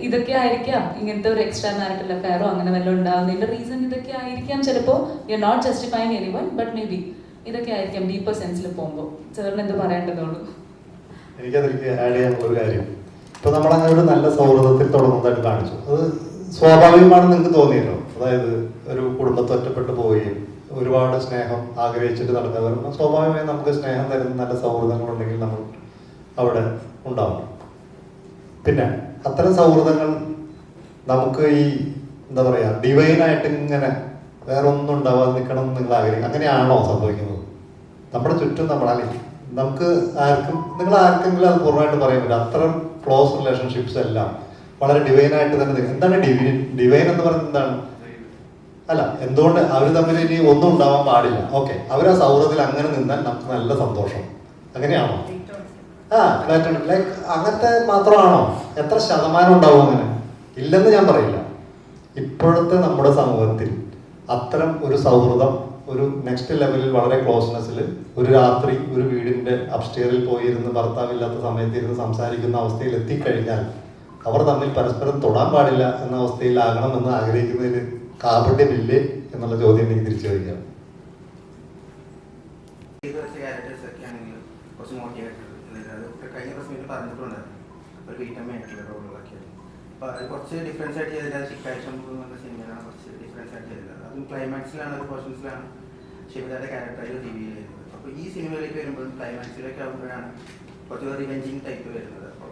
ഇതൊക്കെ ആയിരിക്കാം ഇങ്ങനത്തെ ഒരു എക്സ്ട്രാ മാരിറ്റൽ അഫയറോ അങ്ങനെ വല്ലതും ഉണ്ടാകുന്നതിന്റെ റീസൺ ഇതൊക്കെ ആയിരിക്കാം. ചിലപ്പോൾ you are not justifying anyone, but maybe ഇതൊക്കെ ആയിരിക്കാം ഡീപ്പർ സെൻസിൽ പോകുമ്പോൾ. സാറിന് എന്ത് പറയേണ്ടതുള്ളൂ? എനിക്കതിലേക്ക് ആഡ് ചെയ്യാനുള്ള ഒരു കാര്യം, ഇപ്പൊ നമ്മളങ്ങനെ ഒരു നല്ല സൗഹൃദത്തിൽ തുടങ്ങുന്നതായിട്ട് കാണിച്ചു. അത് സ്വാഭാവികമാണെന്ന് നിങ്ങൾക്ക് തോന്നിയല്ലോ. അതായത് ഒരു കുടുംബത്തെ ഒറ്റപ്പെട്ടു പോവുകയും ഒരുപാട് സ്നേഹം ആഗ്രഹിച്ചിട്ട് നടക്കാൻ വരുമ്പോൾ സ്വാഭാവികമായും നമുക്ക് സ്നേഹം തരുന്ന നല്ല സൗഹൃദങ്ങളുണ്ടെങ്കിൽ നമ്മൾ അവിടെ ഉണ്ടാവും. പിന്നെ അത്തരം സൗഹൃദങ്ങൾ നമുക്ക് ഈ എന്താ പറയാ ഡിവൈനായിട്ട് ഇങ്ങനെ വേറെ ഒന്നും ഉണ്ടാവാതെ നിൽക്കണം എന്ന് നിങ്ങൾ ആഗ്രഹിക്കും. അങ്ങനെയാണോ സംഭവിക്കുന്നത്? നമ്മുടെ ചുറ്റും അല്ലെങ്കിൽ നമുക്ക് നിങ്ങൾ ആർക്കെങ്കിലും അത് പൂർണ്ണമായിട്ട് പറയാൻ പറ്റില്ല. അത്തരം ക്ലോസ് റിലേഷൻഷിപ്സ് എല്ലാം വളരെ ഡിവൈനായിട്ട് തന്നെ. എന്താണ് ഡിവൈൻ എന്ന് പറയുന്നത്? എന്താണ്? അല്ല, എന്തുകൊണ്ട് അവർ തമ്മിൽ ഇനി ഒന്നും ഉണ്ടാവാൻ പാടില്ല. ഓക്കെ, അവർ ആ സൗഹൃദത്തിൽ അങ്ങനെ നിന്നാൽ നമുക്ക് നല്ല സന്തോഷം. അങ്ങനെയാണോ? ലൈക്ക് അങ്ങനത്തെ മാത്രമാണോ? എത്ര ശതമാനം ഉണ്ടാവും അങ്ങനെ? ഇല്ലെന്ന് ഞാൻ പറയില്ല. ഇപ്പോഴത്തെ നമ്മുടെ സമൂഹത്തിൽ അത്തരം ഒരു സൗഹൃദം ഒരു നെക്സ്റ്റ് ലെവലിൽ വളരെ ക്ലോസ്നെസ്സിൽ ഒരു രാത്രി ഒരു വീടിന്റെ അപ്സ്റ്റെയറിൽ പോയിരുന്ന് ഭർത്താവില്ലാത്ത സമയത്ത് ഇരുന്ന് സംസാരിക്കുന്ന അവസ്ഥയിൽ എത്തിക്കഴിഞ്ഞാൽ അവർ തമ്മിൽ പരസ്പരം തൊടാൻ പാടില്ല എന്ന അവസ്ഥയിലാകണമെന്ന് ആഗ്രഹിക്കുന്നതിൽ കാപട്യമില്ലേ എന്നുള്ള ചോദ്യം എനിക്ക് തിരിച്ചു ചോദിക്കാം. കഴിഞ്ഞ പ്രശ്നം പറഞ്ഞിട്ടുണ്ടായിരുന്നു ഒരു വീട്ടമ്മയായിട്ടുള്ള റോളുകളൊക്കെ. അപ്പോൾ അത് കുറച്ച് ഡിഫറൻസ് ആയിട്ട് ചെയ്തിട്ട് ശിക്കാഴ്ച എന്ന സിനിമയിലാണ് കുറച്ച് ഡിഫറൻസ് ആയിട്ട് ചെയ്തത്. അതും ക്ലൈമാക്സിലാണ് ഒരു പോർഷൻസിലാണ് ശിവദാന്റെ ക്യാരക്ടറായിട്ട് റിവീൽ ചെയ്യുന്നത്. അപ്പോൾ ഈ സിനിമയിലേക്ക് വരുമ്പോൾ ക്ലൈമാക്സിലേക്ക് ആകുമ്പോഴാണ് കുറച്ച് റിവെഞ്ചിങ് ടൈപ്പ് വരുന്നത്. അപ്പോൾ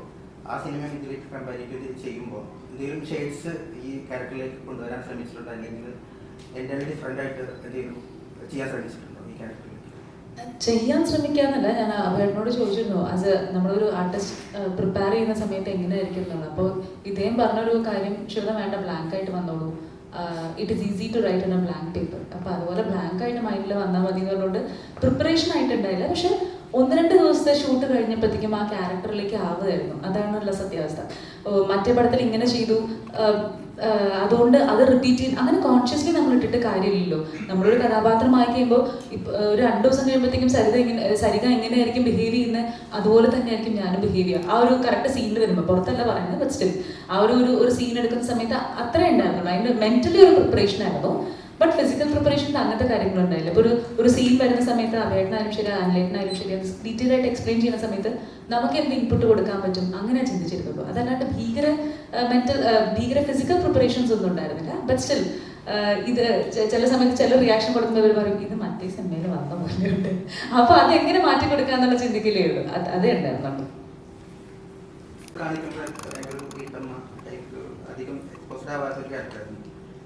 ആ സിനിമ ഇതിലേക്ക് കമ്പാരിറ്റീവ് ചെയ്യുമ്പോൾ എന്തെങ്കിലും ഷെയ്ഡ്സ് ഈ ക്യാരക്ടറിലേക്ക് കൊണ്ടുവരാൻ ശ്രമിച്ചിട്ടുണ്ടോ, അല്ലെങ്കിൽ എന്തെങ്കിലും ഡിഫറെൻ്റ് ആയിട്ട് എന്തെങ്കിലും ചെയ്യാൻ ശ്രമിച്ചിട്ടുണ്ടോ ഈ ക്യാരക്ടറിലേക്ക്? ചെയ്യാൻ ശ്രമിക്കാന്നല്ല, ഞാൻ അഭേട്ടനോട് ചോദിച്ചിരുന്നു ആസ് നമ്മളൊരു ആർട്ടിസ്റ്റ് പ്രിപ്പയർ ചെയ്യുന്ന സമയത്ത് എങ്ങനെയായിരിക്കും എന്നുള്ളത്. അപ്പോൾ ഇദ്ദേഹം പറഞ്ഞൊരു കാര്യം, ശിവത വേണ്ട ബ്ലാങ്ക് ആയിട്ട് വന്നോളൂ, it is easy to write in a blank paper. അപ്പോൾ അതുപോലെ ബ്ലാങ്ക് ആയിട്ട് മൈൻഡിൽ വന്നാൽ മതി എന്നുള്ളതുകൊണ്ട് പ്രിപ്പറേഷൻ ആയിട്ടുണ്ടായില്ല. പക്ഷെ 1-2 ദിവസത്തെ ഷൂട്ട് കഴിഞ്ഞപ്പോഴത്തേക്കും ആ ക്യാരക്ടറിലേക്ക് ആവുമായിരുന്നു. അതാണുള്ള സത്യാവസ്ഥ. മറ്റേ പടത്തിൽ ഇങ്ങനെ ചെയ്തു, അതുകൊണ്ട് അത് റിപ്പീറ്റ് ചെയ്ത് അങ്ങനെ കോൺഷ്യസ്ലി നമ്മൾ ഇട്ടിട്ട് കാര്യമില്ലല്ലോ. നമ്മളൊരു കഥാപാത്രമായി കഴിയുമ്പോൾ ഒരു 2 ദിവസം കഴിയുമ്പോഴത്തേക്കും സരിക എങ്ങനെയായിരിക്കും ബിഹേവ് ചെയ്യുന്നത് അതുപോലെ തന്നെ ആയിരിക്കും ഞാനും ബിഹേവ് ചെയ്യുക. ആ ഒരു കറക്റ്റ് സീനിൽ വരുമ്പോൾ, പുറത്തല്ല പറയുന്നത്, ബട്ട് സ്റ്റിൽ ആ ഒരു സീൻ എടുക്കുന്ന സമയത്ത് അത്രേ ഉണ്ടായിരുന്നുള്ളൂ. അതിൻ്റെ മെന്റലി ഒരു പ്രിപ്പറേഷൻ ആയിരുന്നു. ബട്ട് ഫിസിക്കൽ പ്രിപ്പറേഷനിൽ അങ്ങനത്തെ കാര്യങ്ങളുണ്ടായില്ല. ഇപ്പോൾ ഒരു സീൻ വരുന്ന സമയത്ത് അഭേട്ടനായാലും ശരി, ആൻലേട്ടനായാലും ശരി, അത് ഡീറ്റെയിൽ ആയിട്ട് എക്സ്പ്ലെയിൻ ചെയ്യുന്ന സമയത്ത് നമുക്ക് എന്ത് ഇൻപുട്ട് കൊടുക്കാൻ പറ്റും അങ്ങനെ ചിന്തിച്ചിരുന്നുള്ളൂ. അതല്ലാണ്ട് ഭീകര ഫിസിക്കൽ പ്രിപ്പറേഷൻസ് ഒന്നും ഉണ്ടായിരുന്നില്ല. ബട്ട് സ്റ്റിൽ ഇത് ചില സമയത്ത് ചില റിയാക്ഷൻ കൊടുക്കുമ്പോൾ ഇവർ പറയും ഇത് മറ്റേ സിനിമയിൽ വന്ന പോലെയുണ്ട്. അപ്പോൾ അത് എങ്ങനെ മാറ്റി കൊടുക്കാന്നുള്ള ചിന്തിക്കില്ലേ ഉള്ളൂ. അതേ ഉണ്ടായിരുന്നുള്ളൂ.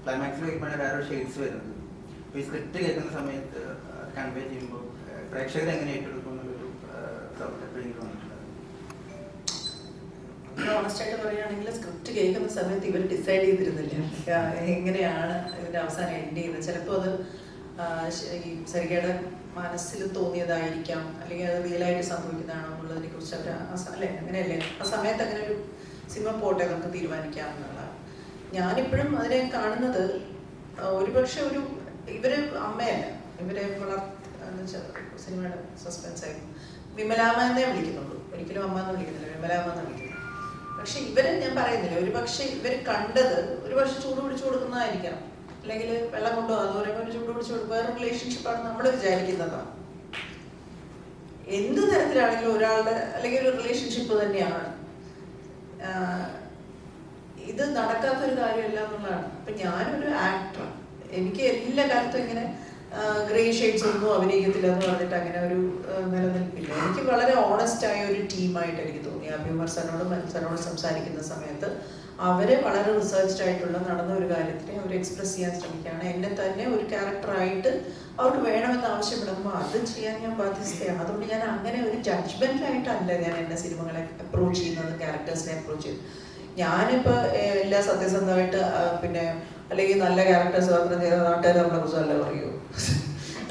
ക്ലൈമാക്സിൽ വരുമ്പോഴാണ് വേറൊരു ഷെയ്ഡ്സ് വരുന്നത്. അപ്പോൾ ഈ സ്ക്രിപ്റ്റ് കേൾക്കുന്ന സമയത്ത് കൺവേ ചെയ്യുമ്പോൾ പ്രേക്ഷകർ എങ്ങനെ ഏറ്റെടുക്കും എന്നുള്ളൊരു ഓണസ്റ്റായിട്ട് പറയുകയാണെങ്കിൽ സ്ക്രിപ്റ്റ് കേൾക്കുന്ന സമയത്ത് ഇവർ ഡിസൈഡ് ചെയ്തിരുന്നില്ല എങ്ങനെയാണ് ഇതിൻ്റെ അവസാനം എൻഡ് ചെയ്യുന്നത്. ചിലപ്പോൾ അത് ഈ സരികയുടെ മനസ്സിൽ തോന്നിയതായിരിക്കാം, അല്ലെങ്കിൽ അത് റിയലായിട്ട് സംഭവിക്കുന്നതാണോ എന്നുള്ളതിനെ കുറിച്ച് അവർ അല്ലേ അങ്ങനെയല്ലേ ആ സമയത്ത് അങ്ങനെ ഒരു സിനിമ പോട്ടെ നമുക്ക് തീരുമാനിക്കാം എന്നുള്ളതാണ്. ഞാനിപ്പോഴും അതിനെ കാണുന്നത് ഒരുപക്ഷെ ഇവര് അമ്മയല്ല, ഇവരെ സിനിമയുടെ സസ്പെൻസ് ആയിരുന്നു വിമലാമ്മ എന്നേ വിളിക്കുന്നുള്ളൂ, ഒരിക്കലും അമ്മ എന്ന് വിളിക്കുന്നില്ല, വിമലാമ്മ എന്ന് വിളിക്കുന്നു. പക്ഷെ ഇവര് ഞാൻ പറയുന്നില്ല, ഒരുപക്ഷെ ഇവർ കണ്ടത് ഒരുപക്ഷെ ചൂട് പിടിച്ചു കൊടുക്കുന്നതായിരിക്കാം, അല്ലെങ്കിൽ വെള്ളം കൊണ്ടോ അതുപോലെ ഒരു ചൂട് പിടിച്ചു കൊടുക്കുക വേറെ റിലേഷൻഷിപ്പാണ് നമ്മൾ വിചാരിക്കുന്നതാണ്. എന്ത് തരത്തിലാണെങ്കിലും ഒരാളുടെ അല്ലെങ്കിൽ ഒരു റിലേഷൻഷിപ്പ് തന്നെയാണ്. ഇത് നടക്കാത്തൊരു കാര്യമല്ല എന്നുള്ളതാണ്. ഇപ്പൊ ഞാനൊരു ആക്ടറാണ്, എനിക്ക് എല്ലാ കാലത്തും ഇങ്ങനെ ഗ്രേ ഷെയ്ഡ്സ് ഒന്നും അഭിനയിക്കത്തില്ല എന്ന് പറഞ്ഞിട്ട് അങ്ങനെ ഒരു നിലനിൽപ്പില്ല. എനിക്ക് വളരെ ഓണസ്റ്റ് ആയ ഒരു ടീമായിട്ട് എനിക്ക് തോന്നി. അഭിമർ സാറിനോടും മനു സാറിനോടും സംസാരിക്കുന്ന സമയത്ത് അവരെ വളരെ റിസർച്ച്ഡ് ആയിട്ടുള്ള നടന്ന ഒരു കാര്യത്തിനെ അവർ എക്സ്പ്രസ് ചെയ്യാൻ ശ്രമിക്കുകയാണ്. എന്നെ തന്നെ ഒരു ക്യാരക്ടറായിട്ട് അവർക്ക് വേണമെന്ന് ആവശ്യപ്പെടുമ്പോൾ അത് ചെയ്യാൻ ഞാൻ ബാധ്യസ്ഥയാണ്. അതുകൊണ്ട് ഞാൻ അങ്ങനെ ഒരു ജഡ്ജ്മെന്റിലായിട്ടല്ല ഞാൻ എൻ്റെ സിനിമകളെ അപ്രോച്ച് ചെയ്യുന്നത്, ക്യാരക്ടേഴ്സിനെ അപ്രോച്ച് ചെയ്യുന്നത്. ഞാനിപ്പോൾ എല്ലാ സത്യസന്ധമായിട്ട് പിന്നെ അല്ലെങ്കിൽ നല്ല ക്യാരക്ടേഴ്സ് മാത്രം ചെയ്ത നാട്ടുകാർ നമ്മളെ കുറിച്ച് നല്ല പറയൂ,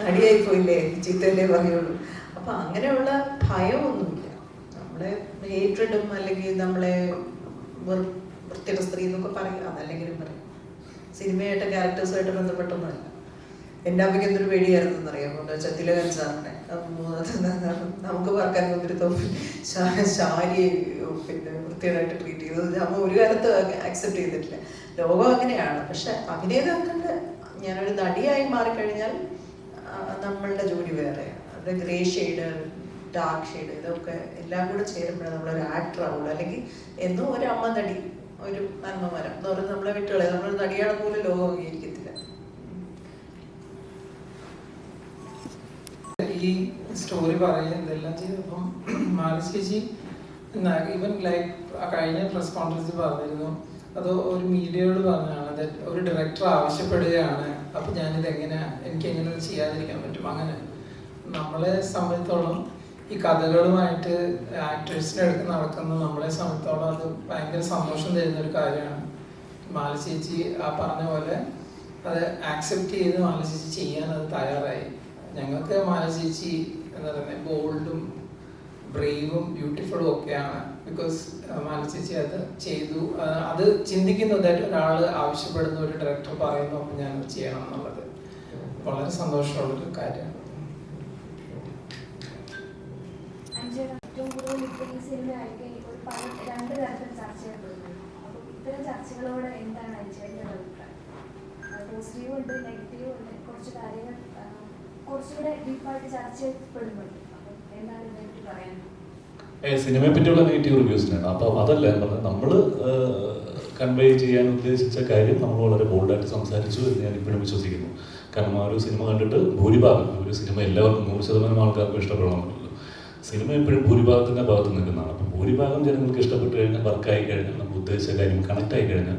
നടിയായി പോയില്ലേ ചീത്തയല്ലേ പറയുള്ളൂ. അപ്പം അങ്ങനെയുള്ള ഭയമൊന്നുമില്ല. നമ്മളെ ഹേറ്റ്രഡും അല്ലെങ്കിൽ നമ്മളെ വൃത്തിയുടെ സ്ത്രീ എന്നൊക്കെ പറയും, അതല്ലെങ്കിലും പറയും. സിനിമയായിട്ട് ക്യാരക്ടേഴ്സുമായിട്ട് ബന്ധപ്പെട്ടൊന്നുമല്ല. എൻ്റെ അമ്മയ്ക്ക് എന്തൊരു പേടിയായിരുന്നു എന്നറിയാമോ, എന്താ വെച്ചാൽ തിലകൻ സാറിനെ നമുക്ക് പറക്കാൻ ഒത്തിരി തോന്നി ശാരി പിന്നെ വൃത്തിയായിട്ട് ട്രീറ്റ് ചെയ്തത് അമ്മ ഒരു കാലത്ത് അക്സെപ്റ്റ് ചെയ്തിട്ടില്ല. ലോകം അങ്ങനെയാണ്. പക്ഷെ അഭിനേതാക്കളുടെ ഞാനൊരു നടിയായി മാറിക്കഴിഞ്ഞാൽ നമ്മളുടെ ജോലി വേറെയാണ്. അവിടെ ഗ്രേ ഷെയ്ഡ്, ഡാർക്ക് ഷെയ്ഡ്, ഇതൊക്കെ എല്ലാം കൂടെ ചേരുമ്പോഴേ നമ്മളൊരു ആക്ടർ ആവുള്ളൂ. അല്ലെങ്കിൽ എന്നും ഒരു അമ്മ നടി, ഒരു നന്മമരം എന്ന് പറഞ്ഞ് നമ്മളെ വിട്ടുകളെ നമ്മളൊരു നടിയാണെന്ന് പോലും ലോകം അംഗീകരിക്കത്തില്ല. ഈ സ്റ്റോറി പറയുക ഇതെല്ലാം ചെയ്തപ്പം മാനസ ചേച്ചി ഈവൻ ലൈക്ക് കഴിഞ്ഞ പ്രസ് കോൺഫറൻസിൽ പറഞ്ഞിരുന്നു, അത് ഒരു മീഡിയയോട് പറഞ്ഞാണ്, അത് ഒരു ഡയറക്ടർ ആവശ്യപ്പെടുകയാണ്, അപ്പം ഞാനിത് എനിക്ക് എങ്ങനെ ചെയ്യാതിരിക്കാൻ പറ്റും. അങ്ങനെ നമ്മളെ സംബന്ധിച്ചോളം ഈ കഥകളുമായിട്ട് ആക്ടേഴ്സിൻ്റെ അടുത്ത് നടക്കുന്ന നമ്മളെ സംബന്ധിച്ചോളം അത് ഭയങ്കര സന്തോഷം തരുന്ന ഒരു കാര്യമാണ്. മാലി ചേച്ചി ആ പറഞ്ഞ പോലെ അത് ആക്സെപ്റ്റ് ചെയ്ത് മാലി ചേച്ചി ചെയ്യാൻ അത് തയ്യാറായി. ഞങ്ങൾക്ക് മാലി ചേച്ചി എന്താ പറയുക ബോൾഡും ബ്രേവും ബ്യൂട്ടിഫുള്ളും ഒക്കെയാണ്. ബിക്കോസ് മാലി ചേച്ചി അത് ചെയ്തു. അത് ചിന്തിക്കുന്നതായിട്ട് ഒരാൾ ആവശ്യപ്പെടുന്ന ഒരു ഡയറക്ടർ പറയുന്നു അപ്പം ഞാനത് ചെയ്യണം എന്നുള്ളത് വളരെ സന്തോഷമുള്ളൊരു കാര്യമാണ്. ഏറ്റവും കൂടുതൽ ഇപ്പോൾ ഈ സിനിമ ആയിരിക്കും ഒരു രണ്ട് തരത്തിൽ ചർച്ച ചെയ്യപ്പെടുന്നുണ്ട്. അപ്പോൾ ഇത്തരം ചർച്ചകളോട് എന്താണ് അയച്ചതിൻ്റെ അഭിപ്രായം? പോസിറ്റീവും ഉണ്ട്, നെഗറ്റീവും ഉണ്ട്. കുറച്ച് കാര്യങ്ങൾ കുറച്ചുകൂടെ ഡീപ്പായിട്ട് ചർച്ച ചെയ്യപ്പെടുന്നുണ്ട്. അപ്പം എന്താണ് ഇതിനെപ്പറ്റി പറയാൻ? സിനിമയെ പറ്റിയുള്ള നെഗറ്റീവ് റിവ്യൂസിനാണ്. അപ്പോൾ അതല്ല പറഞ്ഞത്, നമ്മൾ കൺവേ ചെയ്യാൻ ഉദ്ദേശിച്ച കാര്യം നമ്മൾ വളരെ ബോൾഡായിട്ട് സംസാരിച്ചു എന്ന് ഞാൻ ഇപ്പോഴും വിശ്വസിക്കുന്നു. കാരണം ആ ഒരു സിനിമ കണ്ടിട്ട് ഭൂരിഭാഗം ഒരു സിനിമ എല്ലാവർക്കും 100% ആൾക്കാർക്കും ഇഷ്ടപ്പെടണമെന്നില്ല. സിനിമ എപ്പോഴും ഭൂരിഭാഗത്തിൻ്റെ ഭാഗത്ത് നിൽക്കുന്നതാണ്. അപ്പം ഭൂരിഭാഗം ജനങ്ങൾക്ക് ഇഷ്ടപ്പെട്ട് കഴിഞ്ഞാൽ, വർക്കായി കഴിഞ്ഞാൽ, നമ്മൾ ഉദ്ദേശിച്ച കാര്യം കണക്ട് ആയി കഴിഞ്ഞാൽ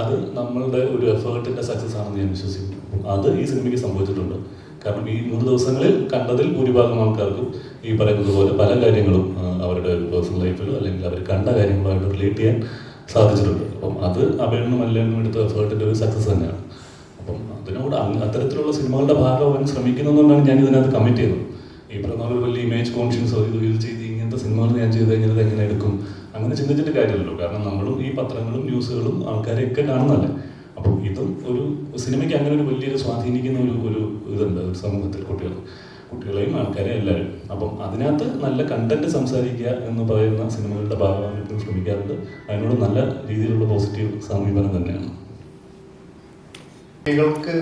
അത് നമ്മളുടെ ഒരു എഫേർട്ടിൻ്റെ സക്സസ് ആണെന്ന് ഞാൻ വിശ്വസിക്കുന്നു. അപ്പം അത് ഈ സിനിമയ്ക്ക് സംഭവിച്ചിട്ടുണ്ട്. കാരണം ഈ 3 ദിവസങ്ങളിൽ കണ്ടതിൽ ഭൂരിഭാഗം ആൾക്കാർക്കും ഈ പറയുന്നത് പോലെ പല കാര്യങ്ങളും അവരുടെ ഒരു പേഴ്സണൽ ലൈഫിലോ അല്ലെങ്കിൽ അവർ കണ്ട കാര്യങ്ങളുമായിട്ട് റിലേറ്റ് ചെയ്യാൻ സാധിച്ചിട്ടുണ്ട്. അപ്പം അത് അവരെന്നും അല്ലെന്നും എടുത്ത എഫേർട്ടിൻ്റെ ഒരു സക്സസ് തന്നെയാണ്. അപ്പം അതിനോട് അത്തരത്തിലുള്ള സിനിമകളുടെ ഭാഗമാകാൻ ശ്രമിക്കുന്നതുകൊണ്ടാണ് ഞാൻ ഇതിനകത്ത് കമ്മിറ്റ് ചെയ്യുന്നത്. ഈ പറഞ്ഞ ഒരു വലിയ ഇമേജ് കോൺഷ്യൻസോ ഇത് ചെയ്ത് ഇങ്ങനത്തെ സിനിമകൾ ഞാൻ ചെയ്ത് കഴിഞ്ഞാൽ ഇത് എങ്ങനെ എടുക്കും അങ്ങനെ ചിന്തിച്ചിട്ട് കാര്യമില്ലല്ലോ. കാരണം നമ്മളും ഈ പത്രങ്ങളും ന്യൂസുകളും ആൾക്കാരെയൊക്കെ കാണുന്നതല്ലേ. അപ്പം ഇതും ഒരു സിനിമയ്ക്ക് അങ്ങനെ ഒരു വലിയൊരു സ്വാധീനിക്കുന്ന ഒരു ഇതുണ്ട് ഒരു സമൂഹത്തിൽ, കുട്ടികളെയും ആൾക്കാരെയും എല്ലാവരും. അപ്പം അതിനകത്ത് നല്ല കണ്ടന്റ് സംസാരിക്കുക എന്ന് പറയുന്ന സിനിമകളുടെ ഭാഗമായിട്ട് ശ്രമിക്കാറുണ്ട്. അതിനോട് നല്ല രീതിയിലുള്ള പോസിറ്റീവ് സമീപനം തന്നെയാണ്. കുട്ടികൾക്ക്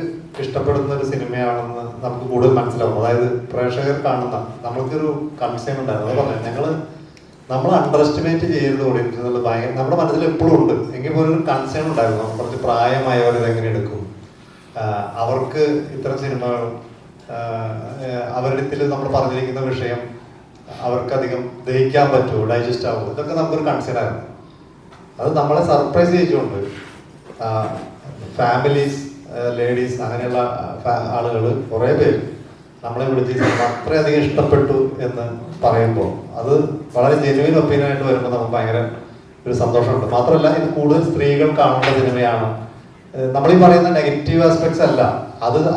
ഇഷ്ടപ്പെടുന്ന ഒരു സിനിമയാണെന്ന് നമുക്ക് കൂടുതൽ മനസ്സിലാവും. അതായത് പ്രേക്ഷകർ കാണുന്ന നമ്മൾക്കൊരു കൺസേൺ ഉണ്ടായിരുന്നു. അത് പറഞ്ഞത് നമ്മൾ അണ്ടർ എസ്റ്റിമേറ്റ് ചെയ്യരുത് ഓഡിയൻസ് എന്നുള്ളത് ഭയങ്കര നമ്മുടെ മനസ്സിൽ എപ്പോഴും ഉണ്ട്. എങ്കിൽ പോലും ഒരു കൺസേൺ ഉണ്ടായിരുന്നു. കുറച്ച് പ്രായമായവർ ഇതെങ്ങനെ എടുക്കും, അവർക്ക് ഇത്തരം സിനിമകൾ അവരുടെ ഇതിൽ നമ്മൾ പറഞ്ഞിരിക്കുന്ന വിഷയം അവർക്കധികം ദഹിക്കാൻ പറ്റുമോ, ഡൈജസ്റ്റ് ആവുമോ, ഇതൊക്കെ നമുക്കൊരു കൺസേൺ ആയിരുന്നു. അത് നമ്മളെ സർപ്രൈസ് ചെയ്തുകൊണ്ട് ഫാമിലീസ്, ലേഡീസ്, അങ്ങനെയുള്ള ആളുകൾ കുറേ പേര് നമ്മളെ വിളിച്ച് സിനിമ അത്രയധികം ഇഷ്ടപ്പെട്ടു എന്ന് പറയുമ്പോൾ അത് വളരെ ജെന്യുവൻ ഒപ്പീനിയനായിട്ട് വരുമ്പോൾ നമുക്ക് ഭയങ്കര ഒരു സന്തോഷമുണ്ട്. മാത്രമല്ല ഇത് കൂടുതൽ സ്ത്രീകൾ കാണേണ്ട സിനിമയാണ്. നമ്മളീ പറയുന്ന നെഗറ്റീവ് ആസ്പെക്ട്സ് അല്ല,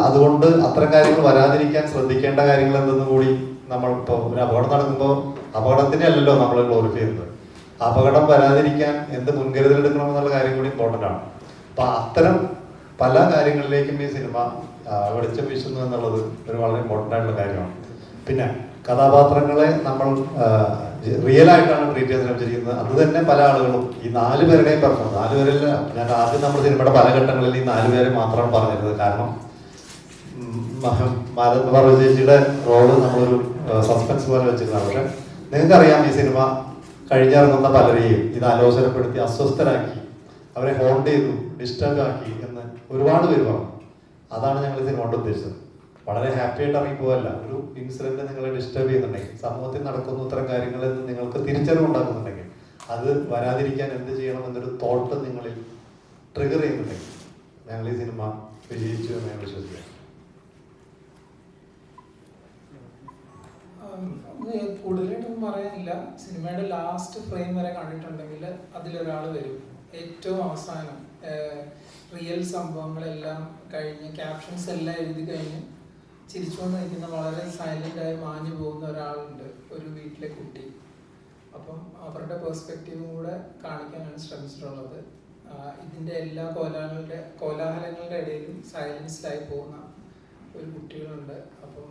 അതുകൊണ്ട് അത്തരം കാര്യങ്ങൾ വരാതിരിക്കാൻ ശ്രദ്ധിക്കേണ്ട കാര്യങ്ങൾ എന്തെന്ന് കൂടി നമ്മൾ ഇപ്പോൾ ഒരു അപകടം നടക്കുമ്പോൾ അപകടത്തിനെ അല്ലല്ലോ നമ്മൾ ഗ്ലോറിഫൈ ചെയ്യുന്നത്. അപകടം വരാതിരിക്കാൻ എന്ത് മുൻകരുതൽ എടുക്കണമെന്നുള്ള കാര്യം കൂടി ഇമ്പോർട്ടൻ്റ് ആണ്. അപ്പം അത്തരം പല കാര്യങ്ങളിലേക്കും ഈ സിനിമ വെളിച്ചം വീശുന്നു എന്നുള്ളത് ഒരു വളരെ ഇമ്പോർട്ടൻ്റ് ആയിട്ടുള്ള കാര്യമാണ്. പിന്നെ കഥാപാത്രങ്ങളെ നമ്മൾ റിയൽ ആയിട്ടാണ് ട്രീറ്റ് ചെയ്യാൻ ശ്രമിച്ചിരിക്കുന്നത്. അത് തന്നെ പല ആളുകളും ഈ 4 പേരുടെയും പറഞ്ഞു. 4 പേരിൽ ഞാൻ ആദ്യം നമ്മുടെ സിനിമയുടെ പല ഘട്ടങ്ങളിൽ ഈ 4 പേരെ മാത്രമാണ് പറഞ്ഞിരുന്നത്. കാരണം മാലതി ചേച്ചിയുടെ റോള് നമ്മളൊരു സസ്പെൻസ് പോലെ വെച്ചിരുന്നതാണ്. പക്ഷെ നിങ്ങൾക്കറിയാം ഈ സിനിമ കഴിഞ്ഞിറങ്ങുന്ന പലരെയും ഇത് ആലോചനപ്പെടുത്തി അസ്വസ്ഥരാക്കി, അവരെ ഹോണ്ട് ചെയ്തു, ഡിസ്റ്റർബ് ആക്കി എന്ന് ഒരുപാട് പേര് പറഞ്ഞു. അതാണ് ഞങ്ങൾ സിനിമ കൊണ്ട് ഉദ്ദേശിച്ചത്. വളരെ ഹാപ്പി ആയിട്ട് ഇറങ്ങി പോകല്ല. ഒരു ഇൻസിഡന്റ് നിങ്ങളെ ഡിസ്റ്റർബ് ചെയ്യുന്നുണ്ടെങ്കിൽ, സമൂഹത്തിൽ നടക്കുന്ന ഇത്തരം കാര്യങ്ങളിൽ നിങ്ങൾക്ക് തിരിച്ചറിവുണ്ടാക്കുന്നുണ്ടെങ്കിൽ, അത് വരാതിരിക്കാൻ എന്ത് ചെയ്യണം എന്നൊരു തോട്ട് നിങ്ങളിൽ ട്രിഗർ ചെയ്യുന്നുണ്ടെങ്കിൽ ഞങ്ങൾ ഈ സിനിമ വിജയിച്ചു എന്ന് ഞാൻ വിശ്വസിക്കുന്നു. കൂടുതലായിട്ടൊന്നും പറയാനില്ല. സിനിമയുടെ ലാസ്റ്റ് ഫ്രെയിം വരെ കണ്ടിട്ടുണ്ടെങ്കിൽ അതിലൊരാൾ വരും. ഏറ്റവും അവസാനം റിയൽ സംഭവങ്ങളെല്ലാം കഴിഞ്ഞ് ക്യാപ്ഷൻസ് എല്ലാം എഴുതി കഴിഞ്ഞ് ചിരിച്ചുകൊണ്ട് നിൽക്കുന്ന വളരെ സൈലൻ്റായി മാഞ്ഞു പോകുന്ന ഒരാളുണ്ട്, ഒരു വീട്ടിലെ കുട്ടി. അപ്പം അവരുടെ പെർസ്പെക്റ്റീവും കൂടെ കാണിക്കാനാണ് ശ്രമിച്ചിട്ടുള്ളത്. ഇതിൻ്റെ എല്ലാ കോലാഹലങ്ങളുടെ ഇടയിലും സൈലൻസിലായി പോകുന്ന ഒരു കുട്ടികളുണ്ട്. അപ്പം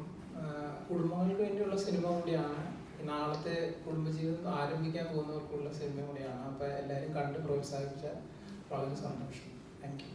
കുടുംബങ്ങൾക്ക് വേണ്ടിയുള്ള സിനിമ കൂടിയാണ്. നാളത്തെ കുടുംബജീവിതം ആരംഭിക്കാൻ പോകുന്നവർക്കുള്ള സിനിമ കൂടിയാണ്. അപ്പോൾ എല്ലാവരും കണ്ട് പ്രോത്സാഹിപ്പിച്ചാൽ വളരെ സന്തോഷം. Thank you.